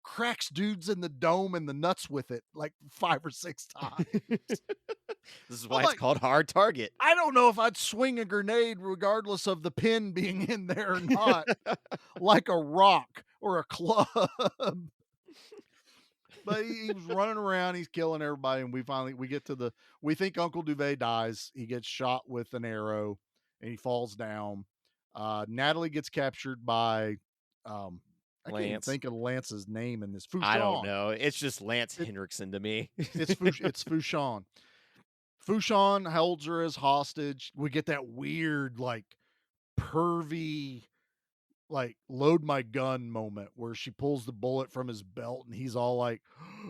cracks dudes in the dome and the nuts with it like 5 or 6 times. This is I'm why it's like, called Hard Target. I don't know if I'd swing a grenade regardless of the pin being in there or not, like a rock or a club. But he was running around, he's killing everybody, and we get to we think Uncle Duvet dies. He gets shot with an arrow and he falls down. Natalie gets captured by I can't even Lance. think of Lance's name in this. I don't Fouchon. know. It's just Lance It- Hendrickson to me. It's Fouchon. Fouchon holds her as hostage. We get that weird, like, pervy, like, load my gun moment where she pulls the bullet from his belt and he's all like,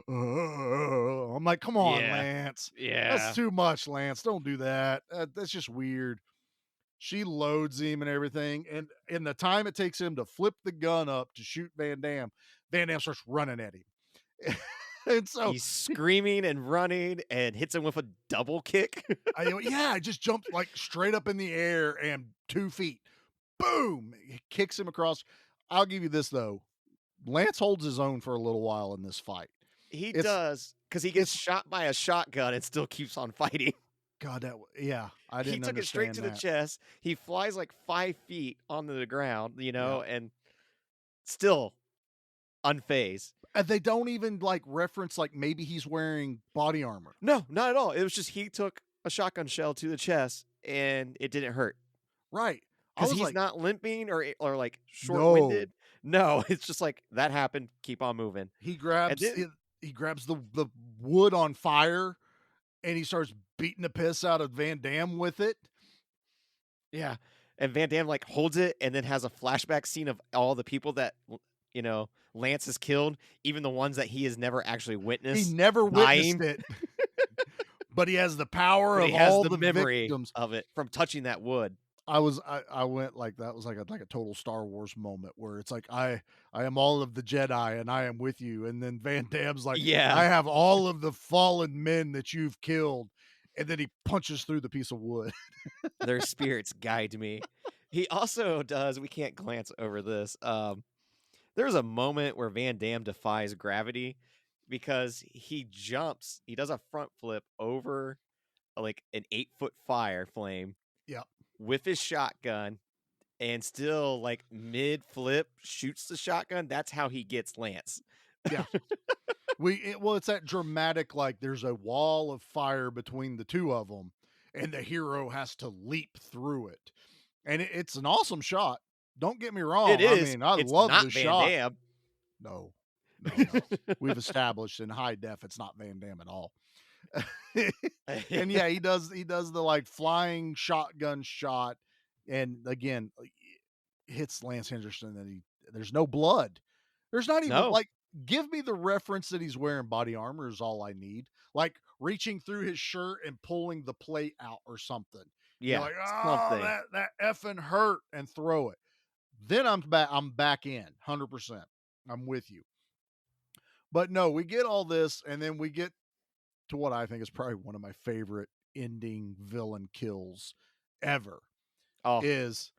I'm like, come on, Yeah. Lance. Yeah. That's too much, Lance. Don't do that. That's just weird. She loads him and everything. And in the time it takes him to flip the gun up to shoot Van Damme starts running at him. And so He's screaming and running and hits him with a double kick. I just jumped like straight up in the air and 2 feet. Boom! He kicks him across. I'll give you this though. Lance holds his own for a little while in this fight. He It's- does, because he gets shot by a shotgun and still keeps on fighting. God, I didn't. He took it straight to the that. chest. He flies like 5 feet onto the ground, and still unfazed. And they don't even like reference like maybe he's wearing body armor. No, not at all. It was just he took a shotgun shell to the chest and it didn't hurt. Right. Because he's not limping or like short-winded. No, it's just like that happened. Keep on moving. He grabs he grabs the wood on fire and he starts beating the piss out of Van Damme with it. Yeah. And Van Damme like holds it and then has a flashback scene of all the people that Lance has killed, even the ones that he has never actually witnessed. He never witnessed it. But he has the power of all the memory victims of it from touching that wood. I went like that was like a total Star Wars moment where it's like I am all of the Jedi and I am with you, and then Van Damme's like, Yeah. I have all of the fallen men that you've killed, and then he punches through the piece of wood. Their spirits guide me. He also does. We can't glance over this. There's a moment where Van Damme defies gravity because he jumps. He does a front flip over like an 8-foot fire flame. Yep. With his shotgun, and still like mid flip shoots the shotgun. That's how he gets Lance. Yeah. It's that dramatic, like there's a wall of fire between the two of them and the hero has to leap through it. And it's an awesome shot. Don't get me wrong. It is. I mean, I It's love not the Van shot. Damme. No. We've established in high def it's not Van Damme at all. And yeah, he does the like flying shotgun shot, and again hits Lance Henderson, and there's no blood. There's not even like, give me the reference that he's wearing body armor is all I need. Like reaching through his shirt and pulling the plate out or something. Yeah, You're like, something. that effing hurt, and throw it. Then I'm back in 100%. I'm with you. But no, we get all this, and then we get to what I think is probably one of my favorite ending villain kills ever. Oh, is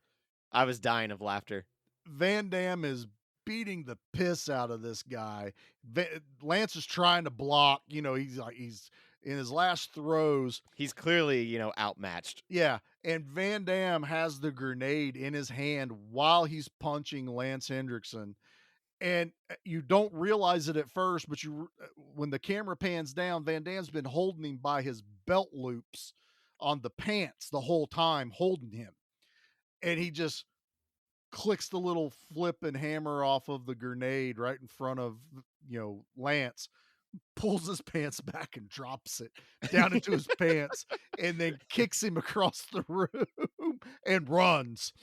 I was dying of laughter. Van Damme is beating the piss out of this guy. Lance is trying to block. He's in his last throws. He's clearly, outmatched. Yeah, and Van Damme has the grenade in his hand while he's punching Lance Hendrickson. And you don't realize it at first, but when the camera pans down, Van Damme's been holding him by his belt loops on the pants the whole time, holding him. And he just clicks the little flip and hammer off of the grenade right in front of, Lance, pulls his pants back and drops it down into his pants, and then kicks him across the room and runs.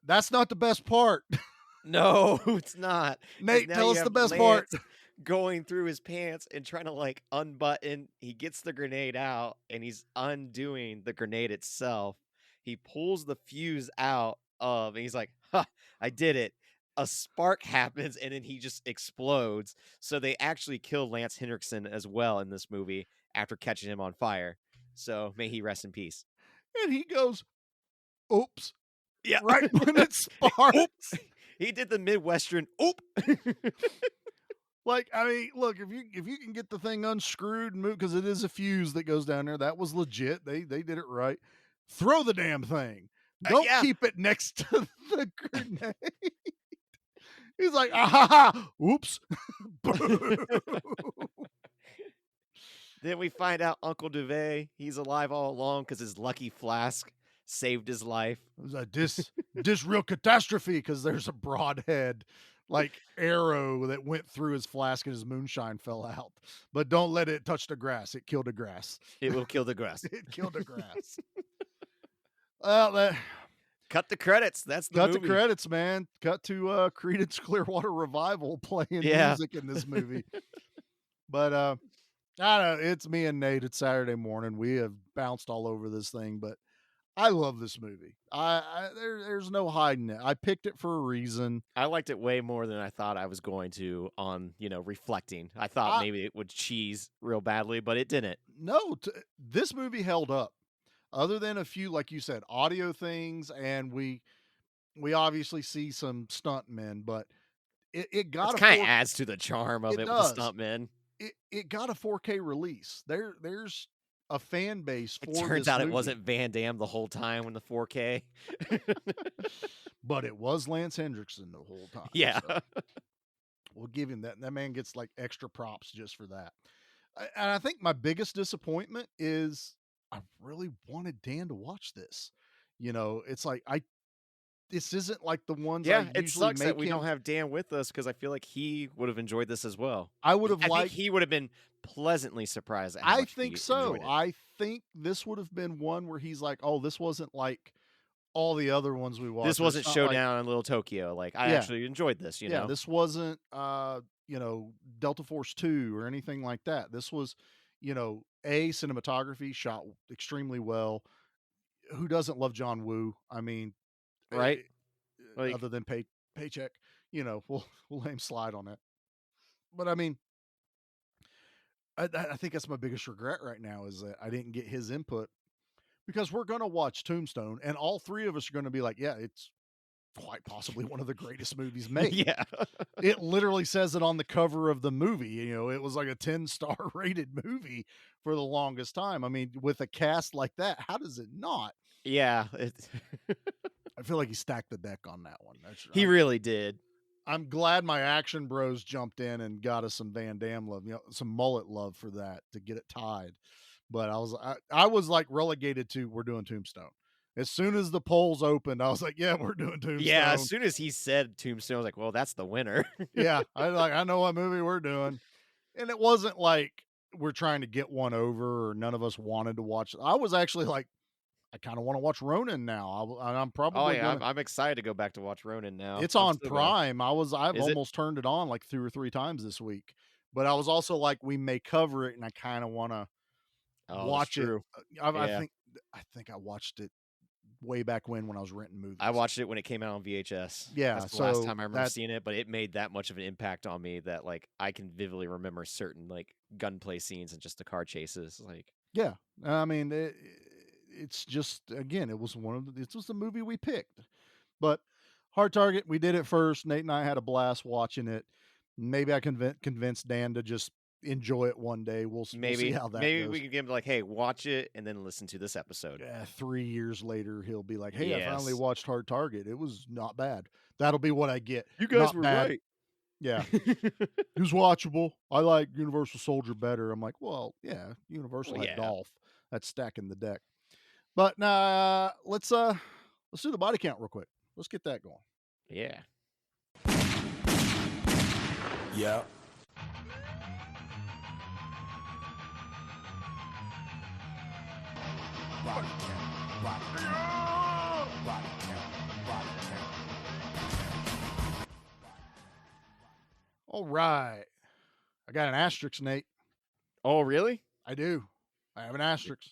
That's not the best part. No, it's not. Nate, tell us the best part. Going through his pants and trying to like unbutton. He gets the grenade out and he's undoing the grenade itself. He pulls the fuse out of, and he's like, "Ha, I did it." a spark happens and then he just explodes. So they actually kill Lance Henriksen as well in this movie after catching him on fire. So may he rest in peace. And he goes, oops, Yeah. right when it sparks. He did the Midwestern oop. Like, I mean, look, if you can get the thing unscrewed and move, because it is a fuse that goes down there, that was legit. They did it right. Throw the damn thing. Don't yeah. keep it next to the grenade. He's like, ah ha ha, oops. Then we find out Uncle Duvet, he's alive all along because his lucky flask saved his life. It was like, this real catastrophe, because there's a broadhead like arrow that went through his flask and his moonshine fell out. But don't let it touch the grass. It killed the grass. It will kill the grass. It killed the grass. Well, cut the credits. That's the movie. The credits, man. Cut to Creedence Clearwater Revival playing music in this movie. But I don't know. It's me and Nate. It's Saturday morning. We have bounced all over this thing, but I love this movie. There's no hiding it. I picked it for a reason. I liked it way more than I thought I was going to on, reflecting. I thought maybe it would cheese real badly, but it didn't. No, this movie held up. Other than a few, like you said, audio things, and we obviously see some stuntmen, but it got kind of adds to the charm of it with the stuntmen. It got a 4K release. There's a fan base for it turns this out movie. It wasn't Van Damme the whole time in the 4K. But it was Lance Henriksen the whole time. Yeah. So we'll give him that. That man gets like extra props just for that. And I think my biggest disappointment is I really wanted Dan to watch this. It's like this isn't like the ones I it usually sucks make that we him. don't have Dan with us because I feel like he would have enjoyed this as well. I would have I liked. think he would have been pleasantly surprised at how I much think he so. enjoyed it. I think this would have been one where he's like, "Oh, this wasn't like all the other ones we watched. This wasn't It's not Showdown in Little Tokyo. Like I actually enjoyed this. You know, this wasn't Delta Force 2 or anything like that. This was, cinematography shot extremely well. Who doesn't love John Woo? I mean, right? Like, other than paycheck, we'll let him slide on that. But I mean, I think that's my biggest regret right now is that I didn't get his input, because we're going to watch Tombstone and all three of us are going to be like, yeah, it's quite possibly one of the greatest movies made. Yeah. It literally says it on the cover of the movie. It was like a 10-star rated movie for the longest time. I mean, with a cast like that, how does it not? Yeah. I feel like he stacked the deck on that one. He really did. I'm glad my action bros jumped in and got us some Van Damme love, some mullet love for that to get it tied. But I was like relegated to, we're doing Tombstone. As soon as the polls opened, I was like, yeah, we're doing Tombstone. Yeah, as soon as he said Tombstone, I was like, well, that's the winner. Yeah, I know what movie we're doing. And it wasn't like we're trying to get one over or none of us wanted to watch. I was actually like, I kind of want to watch Ronin now. I'm probably. Oh yeah, I'm excited to go back to watch Ronin now. It's on Prime. I've almost turned it on like 2 or 3 times this week. But I was also like, we may cover it, and I kind of want to watch it. I think I watched it way back when I was renting movies. I watched it when it came out on VHS. Yeah, that's the last time I remember seeing it, but it made that much of an impact on me that like I can vividly remember certain like gunplay scenes and just the car chases. Like, yeah, I mean, it's just, again, it was the movie we picked. But Hard Target, we did it first. Nate and I had a blast watching it. Maybe I convinced Dan to just enjoy it one day. We'll see how that goes. Maybe we can give him like, hey, watch it and then listen to this episode. 3 years later, he'll be like, hey, I finally watched Hard Target. It was not bad. That'll be what I get. You guys not were bad. right. Yeah. It was watchable. I like Universal Soldier better. I'm like, well, yeah, Universal had Dolph. That's stacking the deck. But let's do the body count real quick. Let's get that going. Yeah. Yeah. Body count. Body count. Body count. Body count. All right. I got an asterisk, Nate. Oh, really? I do. I have an asterisk.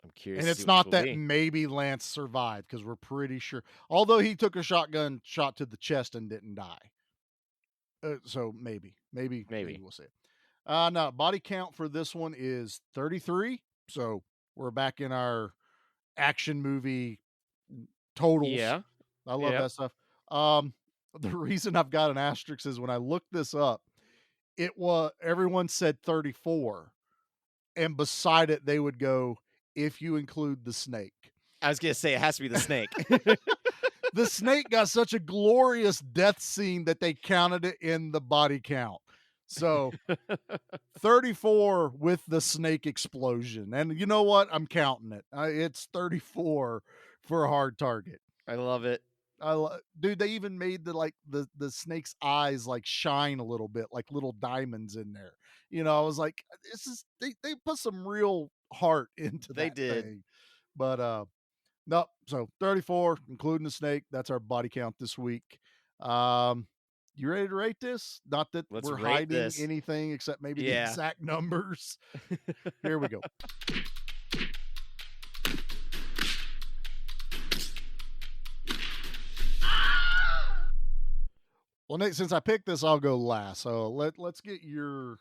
I'm curious And to see it's what this not will that be. maybe Lance survived because we're pretty sure. Although he took a shotgun shot to the chest and didn't die. So maybe Maybe. we'll see it. No, body count for this one is 33. So we're back in our action movie totals. Yeah. I love Yep. that stuff. The reason I've got an asterisk is when I looked this up, it was everyone said 34, and beside it they would go if you include the snake. I was gonna say it has to be the snake. The snake got such a glorious death scene that they counted it in the body count. So 34 with the snake explosion. And you know what? I'm counting it. It's 34 for a hard target. I love it. Dude, they even made the snake's eyes like shine a little bit, like little diamonds in there. I was like, this is they put some real heart into They that did. thing. But no, so 34, including the snake. That's our body count this week. You ready to rate this? Not that Let's we're rate hiding this. anything except maybe the Yeah. exact numbers. Here we go. Well, Nate, since I picked this, I'll go last. So let's get your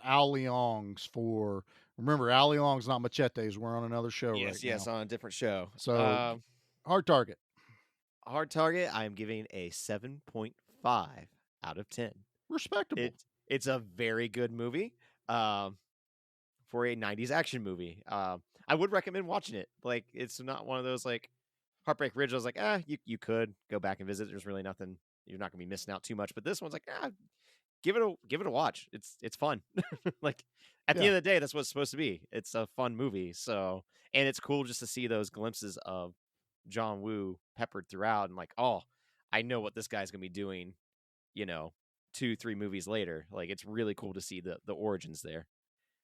Leongs for. Remember, Leongs, not machetes. We're on another show right Yes, now. on a different show. So hard target. Hard target, I'm giving a 7.5 out of 10. Respectable. It's a very good movie. For a 90s action movie. I would recommend watching it. Like, it's not one of those like Heartbreak Ridge. I was like, you could go back and visit. There's really nothing. You're not gonna be missing out too much. But this one's like, give it a watch. It's fun. Like at the end of the day, that's what it's supposed to be. It's a fun movie. So, and it's cool just to see those glimpses of John Woo peppered throughout, and like, oh, I know what this guy's gonna be doing. 2-3 movies later. Like, it's really cool to see the origins there.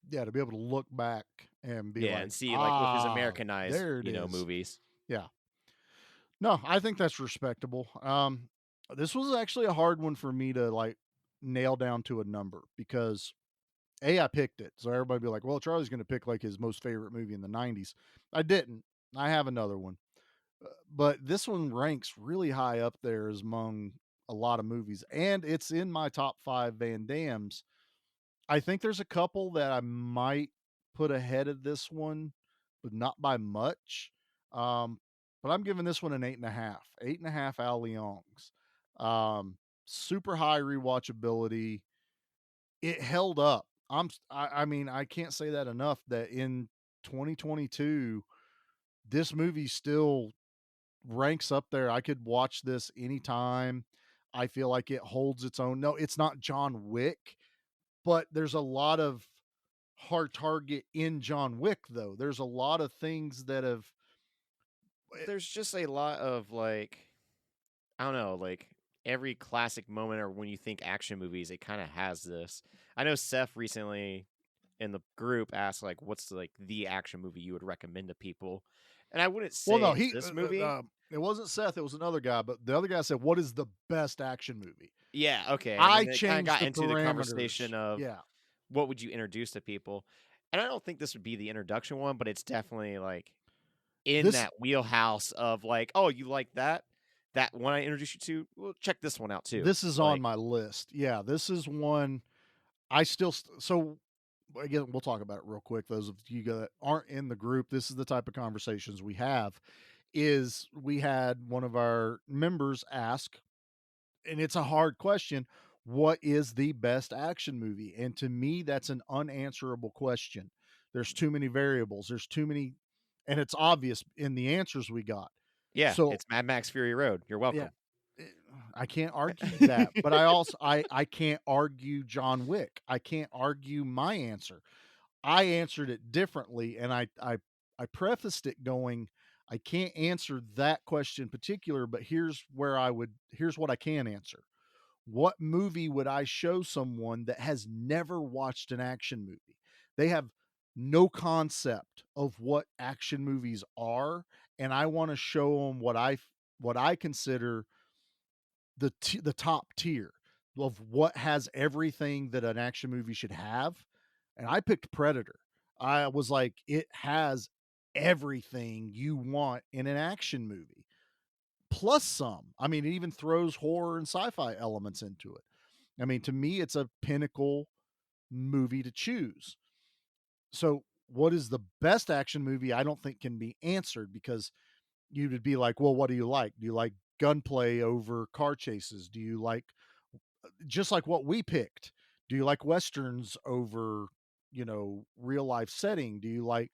Yeah, to be able to look back and be like, and see like with his Americanized, there it is. movies. Yeah. No, I think that's respectable. This was actually a hard one for me to like nail down to a number because I picked it. So everybody be like, well, Charlie's going to pick like his most favorite movie in the 90s. I didn't. I have another one. But this one ranks really high up there as among a lot of movies. And it's in my top 5 Van Dammes. I think there's a couple that I might put ahead of this one, but not by much. But I'm giving this one an 8.5. 8.5 Al Leongs. Super high rewatchability. It held up. I mean, I can't say that enough that in 2022, this movie still ranks up there. I could watch this anytime. I feel like it holds its own. No, it's not John Wick, but there's a lot of hard target in John Wick, though. There's a lot of things that have. There's just a lot of like, I don't know, like every classic moment or when you think action movies, it kind of has this. I know Seth recently in the group asked like, what's like the action movie you would recommend to people? And I wouldn't say Well, no, this movie. It wasn't Seth. It was another guy, but the other guy said, "What is the best action movie?" Yeah, okay. I And then changed got the into the conversation of what would you introduce to people, and I don't think this would be the introduction one, but it's definitely like in that wheelhouse of like, oh, you like that one I introduced you to? Well, check this one out too. This is on my list. Yeah, this is one I still. So again, we'll talk about it real quick. Those of you that aren't in the group, this is the type of conversations we have. Is we had one of our members ask, and it's a hard question, what is the best action movie? And to me, that's an unanswerable question. There's too many variables. There's too many, and it's obvious in the answers we got. Yeah, So it's Mad Max Fury Road. You're welcome. Yeah, I can't argue that, but I also I can't argue John Wick. I can't argue my answer. I answered it differently, and I prefaced it going, I can't answer that question in particular, but here's what I can answer. What movie would I show someone that has never watched an action movie? They have no concept of what action movies are, and I want to show them what I consider the top tier of what has everything that an action movie should have. And I picked Predator. I was like, it has everything you want in an action movie, plus some. I mean, it even throws horror and sci-fi elements into it. I mean, to me, it's a pinnacle movie to choose. So, what is the best action movie? I don't think can be answered, because you would be like, well, what do you like? Do you like gunplay over car chases? Do you like, just like what we picked? Do you like westerns over, real life setting? Do you like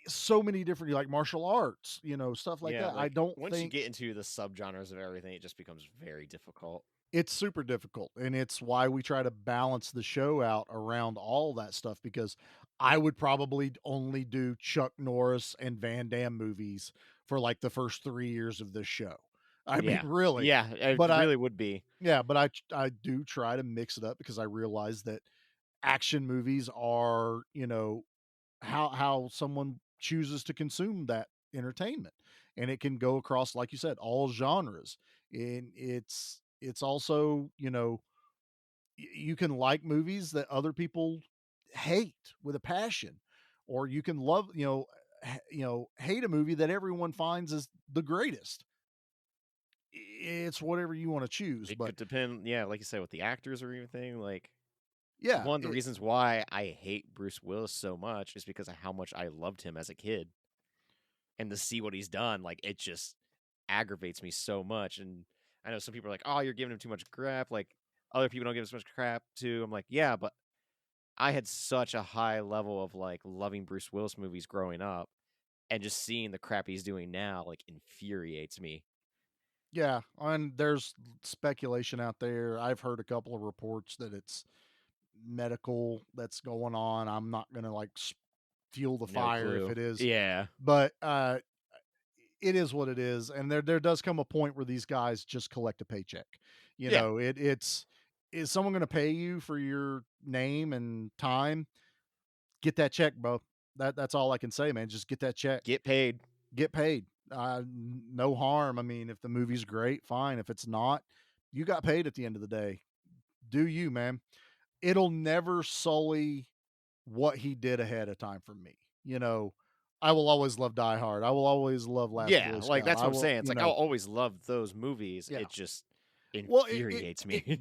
so many different, you like martial arts, stuff like Yeah, that? I like don't once you think get into the subgenres of everything, it just becomes very difficult. it's super difficult. And it's why we try to balance the show out around all that stuff, because I would probably only do Chuck Norris and Van Damme movies for like the first 3 years of this show. I mean, Yeah. really. Yeah, it But really would be. I do try to mix it up, because I realize that action movies are, how someone chooses to consume that entertainment. And it can go across, like you said, all genres. And it's also, you can like movies that other people hate with a passion, or you can love, hate a movie that everyone finds is the greatest. It's whatever you want to choose, It but could depend, yeah, like you said, with the actors or anything. Like yeah, one of the reasons why I hate Bruce Willis so much is because of how much I loved him as a kid. And to see what he's done, like it just aggravates me so much. And I know some people are like, "Oh, you're giving him too much crap." Like other people don't give him so much crap too. I'm like, yeah, but I had such a high level of like loving Bruce Willis movies growing up, and just seeing the crap he's doing now like infuriates me. yeah, and there's speculation out there. I've heard a couple of reports that it's medical that's going on. I'm not gonna like fuel the No fire if clue. it is, Yeah. but it is what it is. And there does come a point where these guys just collect a paycheck. Yeah. It's, is someone going to pay you for your name and time? Get that check, bro. That's all I can say, man. Just get that check. Get paid. Get paid. No harm. I mean, if the movie's great, fine. If it's not, you got paid at the end of the day. Do you, man? It'll never sully what he did ahead of time for me. I will always love Die Hard. I will always love Last Yeah, Boy like Scout. that's I what I'm will, saying. It's like I'll always love those movies. yeah. It just Well, infuriates me. it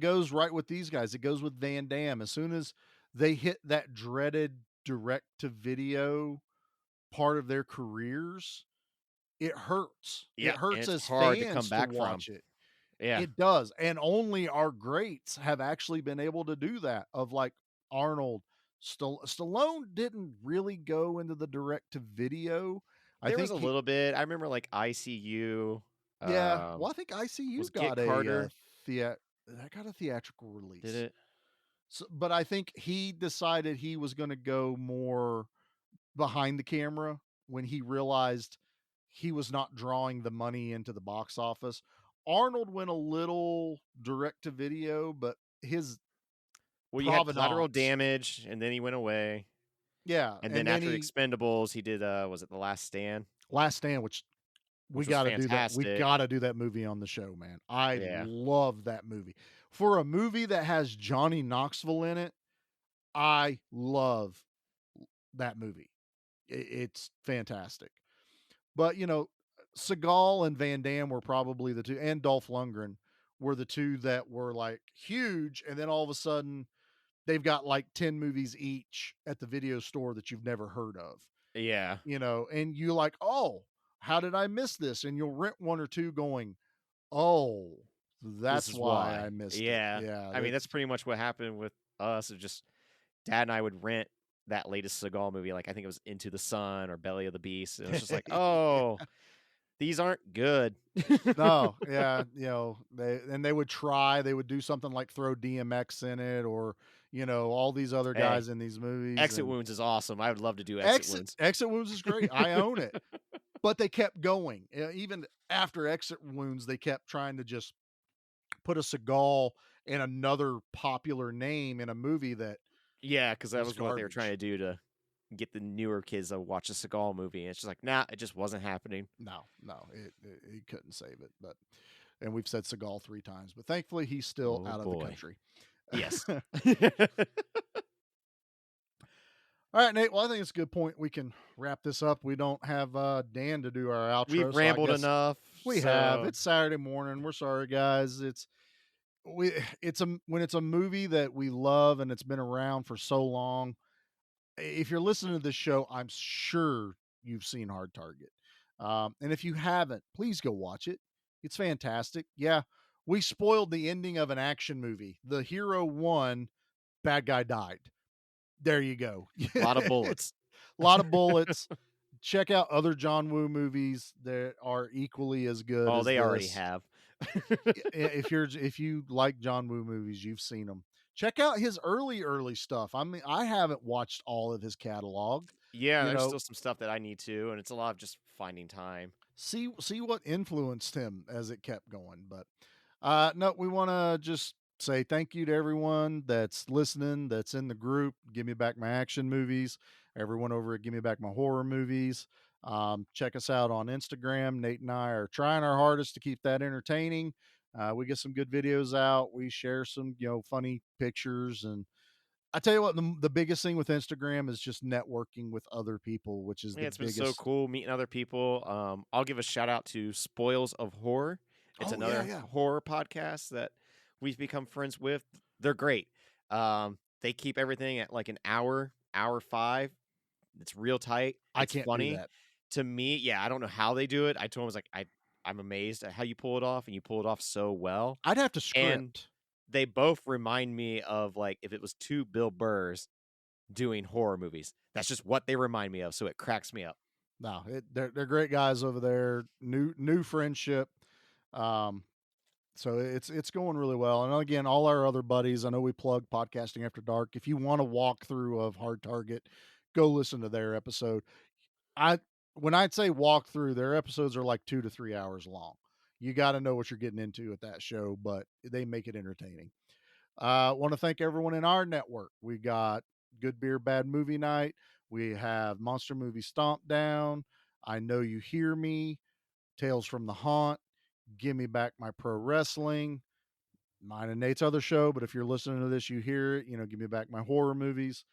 goes right with these guys. It goes with Van Damme. As soon as they hit that dreaded direct to video part of their careers, it hurts. It Yeah, and hurts it's as hard to come fans to back from. watch it. Yeah. It does. And only our greats have actually been able to do that. Of like Arnold, Stallone didn't really go into the direct to video. I There was think a little bit. I remember like ICU. yeah. Well, I think ICU Was Get got a Carter. that got a theatrical Did release. it? So, but I think he decided he was going to go more behind the camera when he realized he was not drawing the money into the box office. Arnold went a little direct to video, but his Well, you had Collateral provenance, Damage, and then he went away. yeah. And then And then after he Expendables, he did was it The Last Stand? Last Stand, which we Which was got to do that. We fantastic. got to do that movie on the show, man. I Yeah. love that movie. For a movie that has Johnny Knoxville in it, I love that movie. It's fantastic. But, Seagal and Van Damme were probably the two, and Dolph Lundgren were the two that were like huge. And then all of a sudden, they've got like 10 movies each at the video store that you've never heard of, Yeah. and you like, oh, how did I miss this? And you'll rent one or two going, oh, This that's is why why. I missed it. Yeah. Yeah. I mean, that's pretty much what happened with us. It just Dad and I would rent that latest Seagal movie. Like I think it was Into the Sun or Belly of the Beast. And it was just like, oh, these aren't good. No, yeah, they would try, they would do something like throw DMX in it, or all these other Hey, guys in these movies. Exit And Wounds is awesome. I would love to do Exit Wounds. Exit Wounds is great. I own it. But they kept going. Even after Exit Wounds, they kept trying to just put a Seagal and another popular name in a movie that Yeah, because that was what they were garbage. trying to do to get the newer kids to watch a Seagal movie. And it's just like, nah, it just wasn't happening. No, he couldn't save it. And we've said Seagal 3 times, but thankfully he's still out of the country. Yes. All right, Nate. Well, I think it's a good point. We can wrap this up. We don't have Dan to do our We've outro, so I rambled guess enough. we have. So It's Saturday morning. We're sorry, guys. It's when it's a movie that we love and it's been around for so long. If you're listening to this show, I'm sure you've seen Hard Target. And if you haven't, please go watch it. It's fantastic. Yeah, we spoiled the ending of an action movie. The hero won, bad guy died. There you go. a lot of It's bullets. a lot of bullets. Check out other John Woo movies that are equally as good Oh, as they already this. have. If you like John Woo movies, you've seen them. Check out his early stuff. I mean, I haven't watched all of his catalog. Yeah, You there's know, still some stuff that I need to, and it's a lot of just finding time. see what influenced him as it kept going. But no, we want to just say thank you to everyone that's listening, that's in the group. Give Me Back My Action Movies. Everyone over at Give Me Back My Horror Movies. Check us out on Instagram. Nate and I are trying our hardest to keep that entertaining. We get some good videos out. We share some, funny pictures. And I tell you what, the biggest thing with Instagram is just networking with other people, which is Yeah, the it's been so biggest. cool meeting other people. I'll give a shout out to Spoils of Horror. It's Oh, yeah, another yeah. horror podcast that we've become friends with. They're great. They keep everything at like an hour, hour 5. It's real tight. I It's can't do funny. that. To me, yeah, I don't know how they do it. I told him, I was like, I'm amazed at how you pull it off, and you pull it off so well. I'd have to And script. they both remind me of like if it was two Bill Burrs doing horror movies. That's just what they remind me of. So it cracks me up. No, they're great guys over there. New friendship. Um, so it's going really well. And again, all our other buddies, I know we plug Podcasting After Dark. If you want a walkthrough of Hard Target, go listen to their episode. When I'd say walkthrough, their episodes are like 2 to 3 hours long. You got to know what you're getting into at that show, but they make it entertaining. Want to thank everyone in our network. We got Good Beer, Bad Movie Night. We have Monster Movie Stomp Down. I Know You Hear Me. Tales from the Haunt. Give Me Back My Pro Wrestling. Mine and Nate's other show, but if you're listening to this, you hear it. Give Me Back My Horror Movies.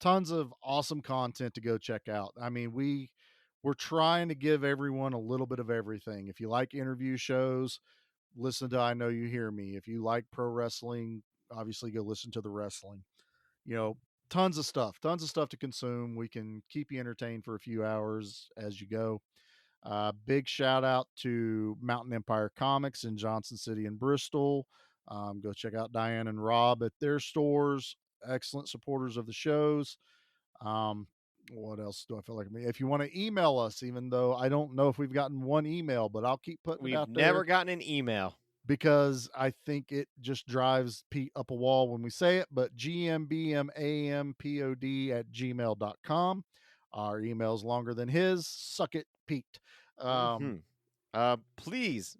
Tons of awesome content to go check out. I mean, we're trying to give everyone a little bit of everything. If you like interview shows, listen to I Know You Hear Me. If you like pro wrestling, obviously go listen to the wrestling. You know, tons of stuff to consume. We can keep you entertained for a few hours as you go. Big shout out to Mountain Empire Comics in Johnson City and Bristol. Go check out Diane and Rob at their stores. Excellent supporters of the shows. What else do I feel like? If you want to email us, even though I don't know if we've gotten one email, but I'll keep putting it We've out never there gotten an email. because I think it just drives Pete up a wall when we say it. But gmbmampod@gmail.com. Our email's longer than his. Suck it, Pete. Please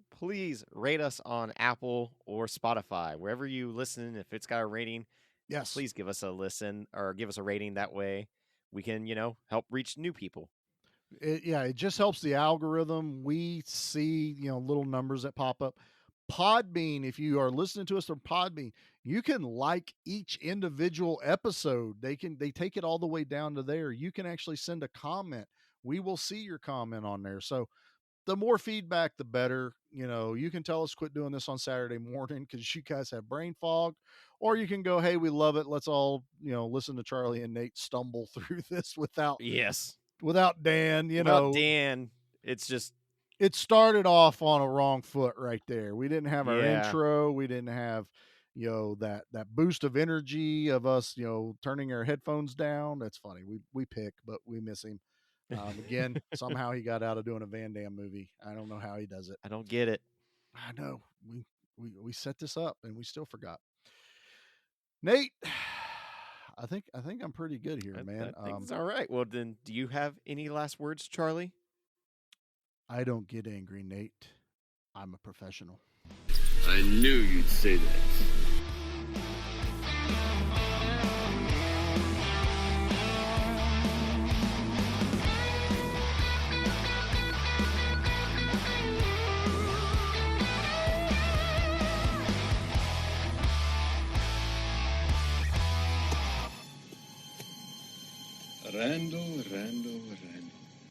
rate us on Apple or Spotify, wherever you listen. If it's got a rating, yes, please give us a listen or give us a rating. That way we can, help reach new people. It just helps the algorithm. We see, little numbers that pop up. Podbean, if you are listening to us on Podbean, you can like each individual episode. They take it all the way down to there. You can actually send a comment. We will see your comment on there. So the more feedback, the better. You can tell us quit doing this on Saturday morning because you guys have brain fog, or you can go, hey, we love it. Let's all, listen to Charlie and Nate stumble through this without Dan, Without Dan, it's just. It started off on a wrong foot right there. We didn't have our Yeah. intro. We didn't have, that boost of energy of us, turning our headphones down. That's funny. We pick, but we miss him. Again, somehow he got out of doing a Van Damme movie. I don't know how he does it. I don't get it. I know. We set this up and we still forgot. Nate, I think I'm pretty good here, man. I think it's all right. Well, then, do you have any last words, Charlie? I don't get angry, Nate. I'm a professional. I knew you'd say that. Randall, Randall,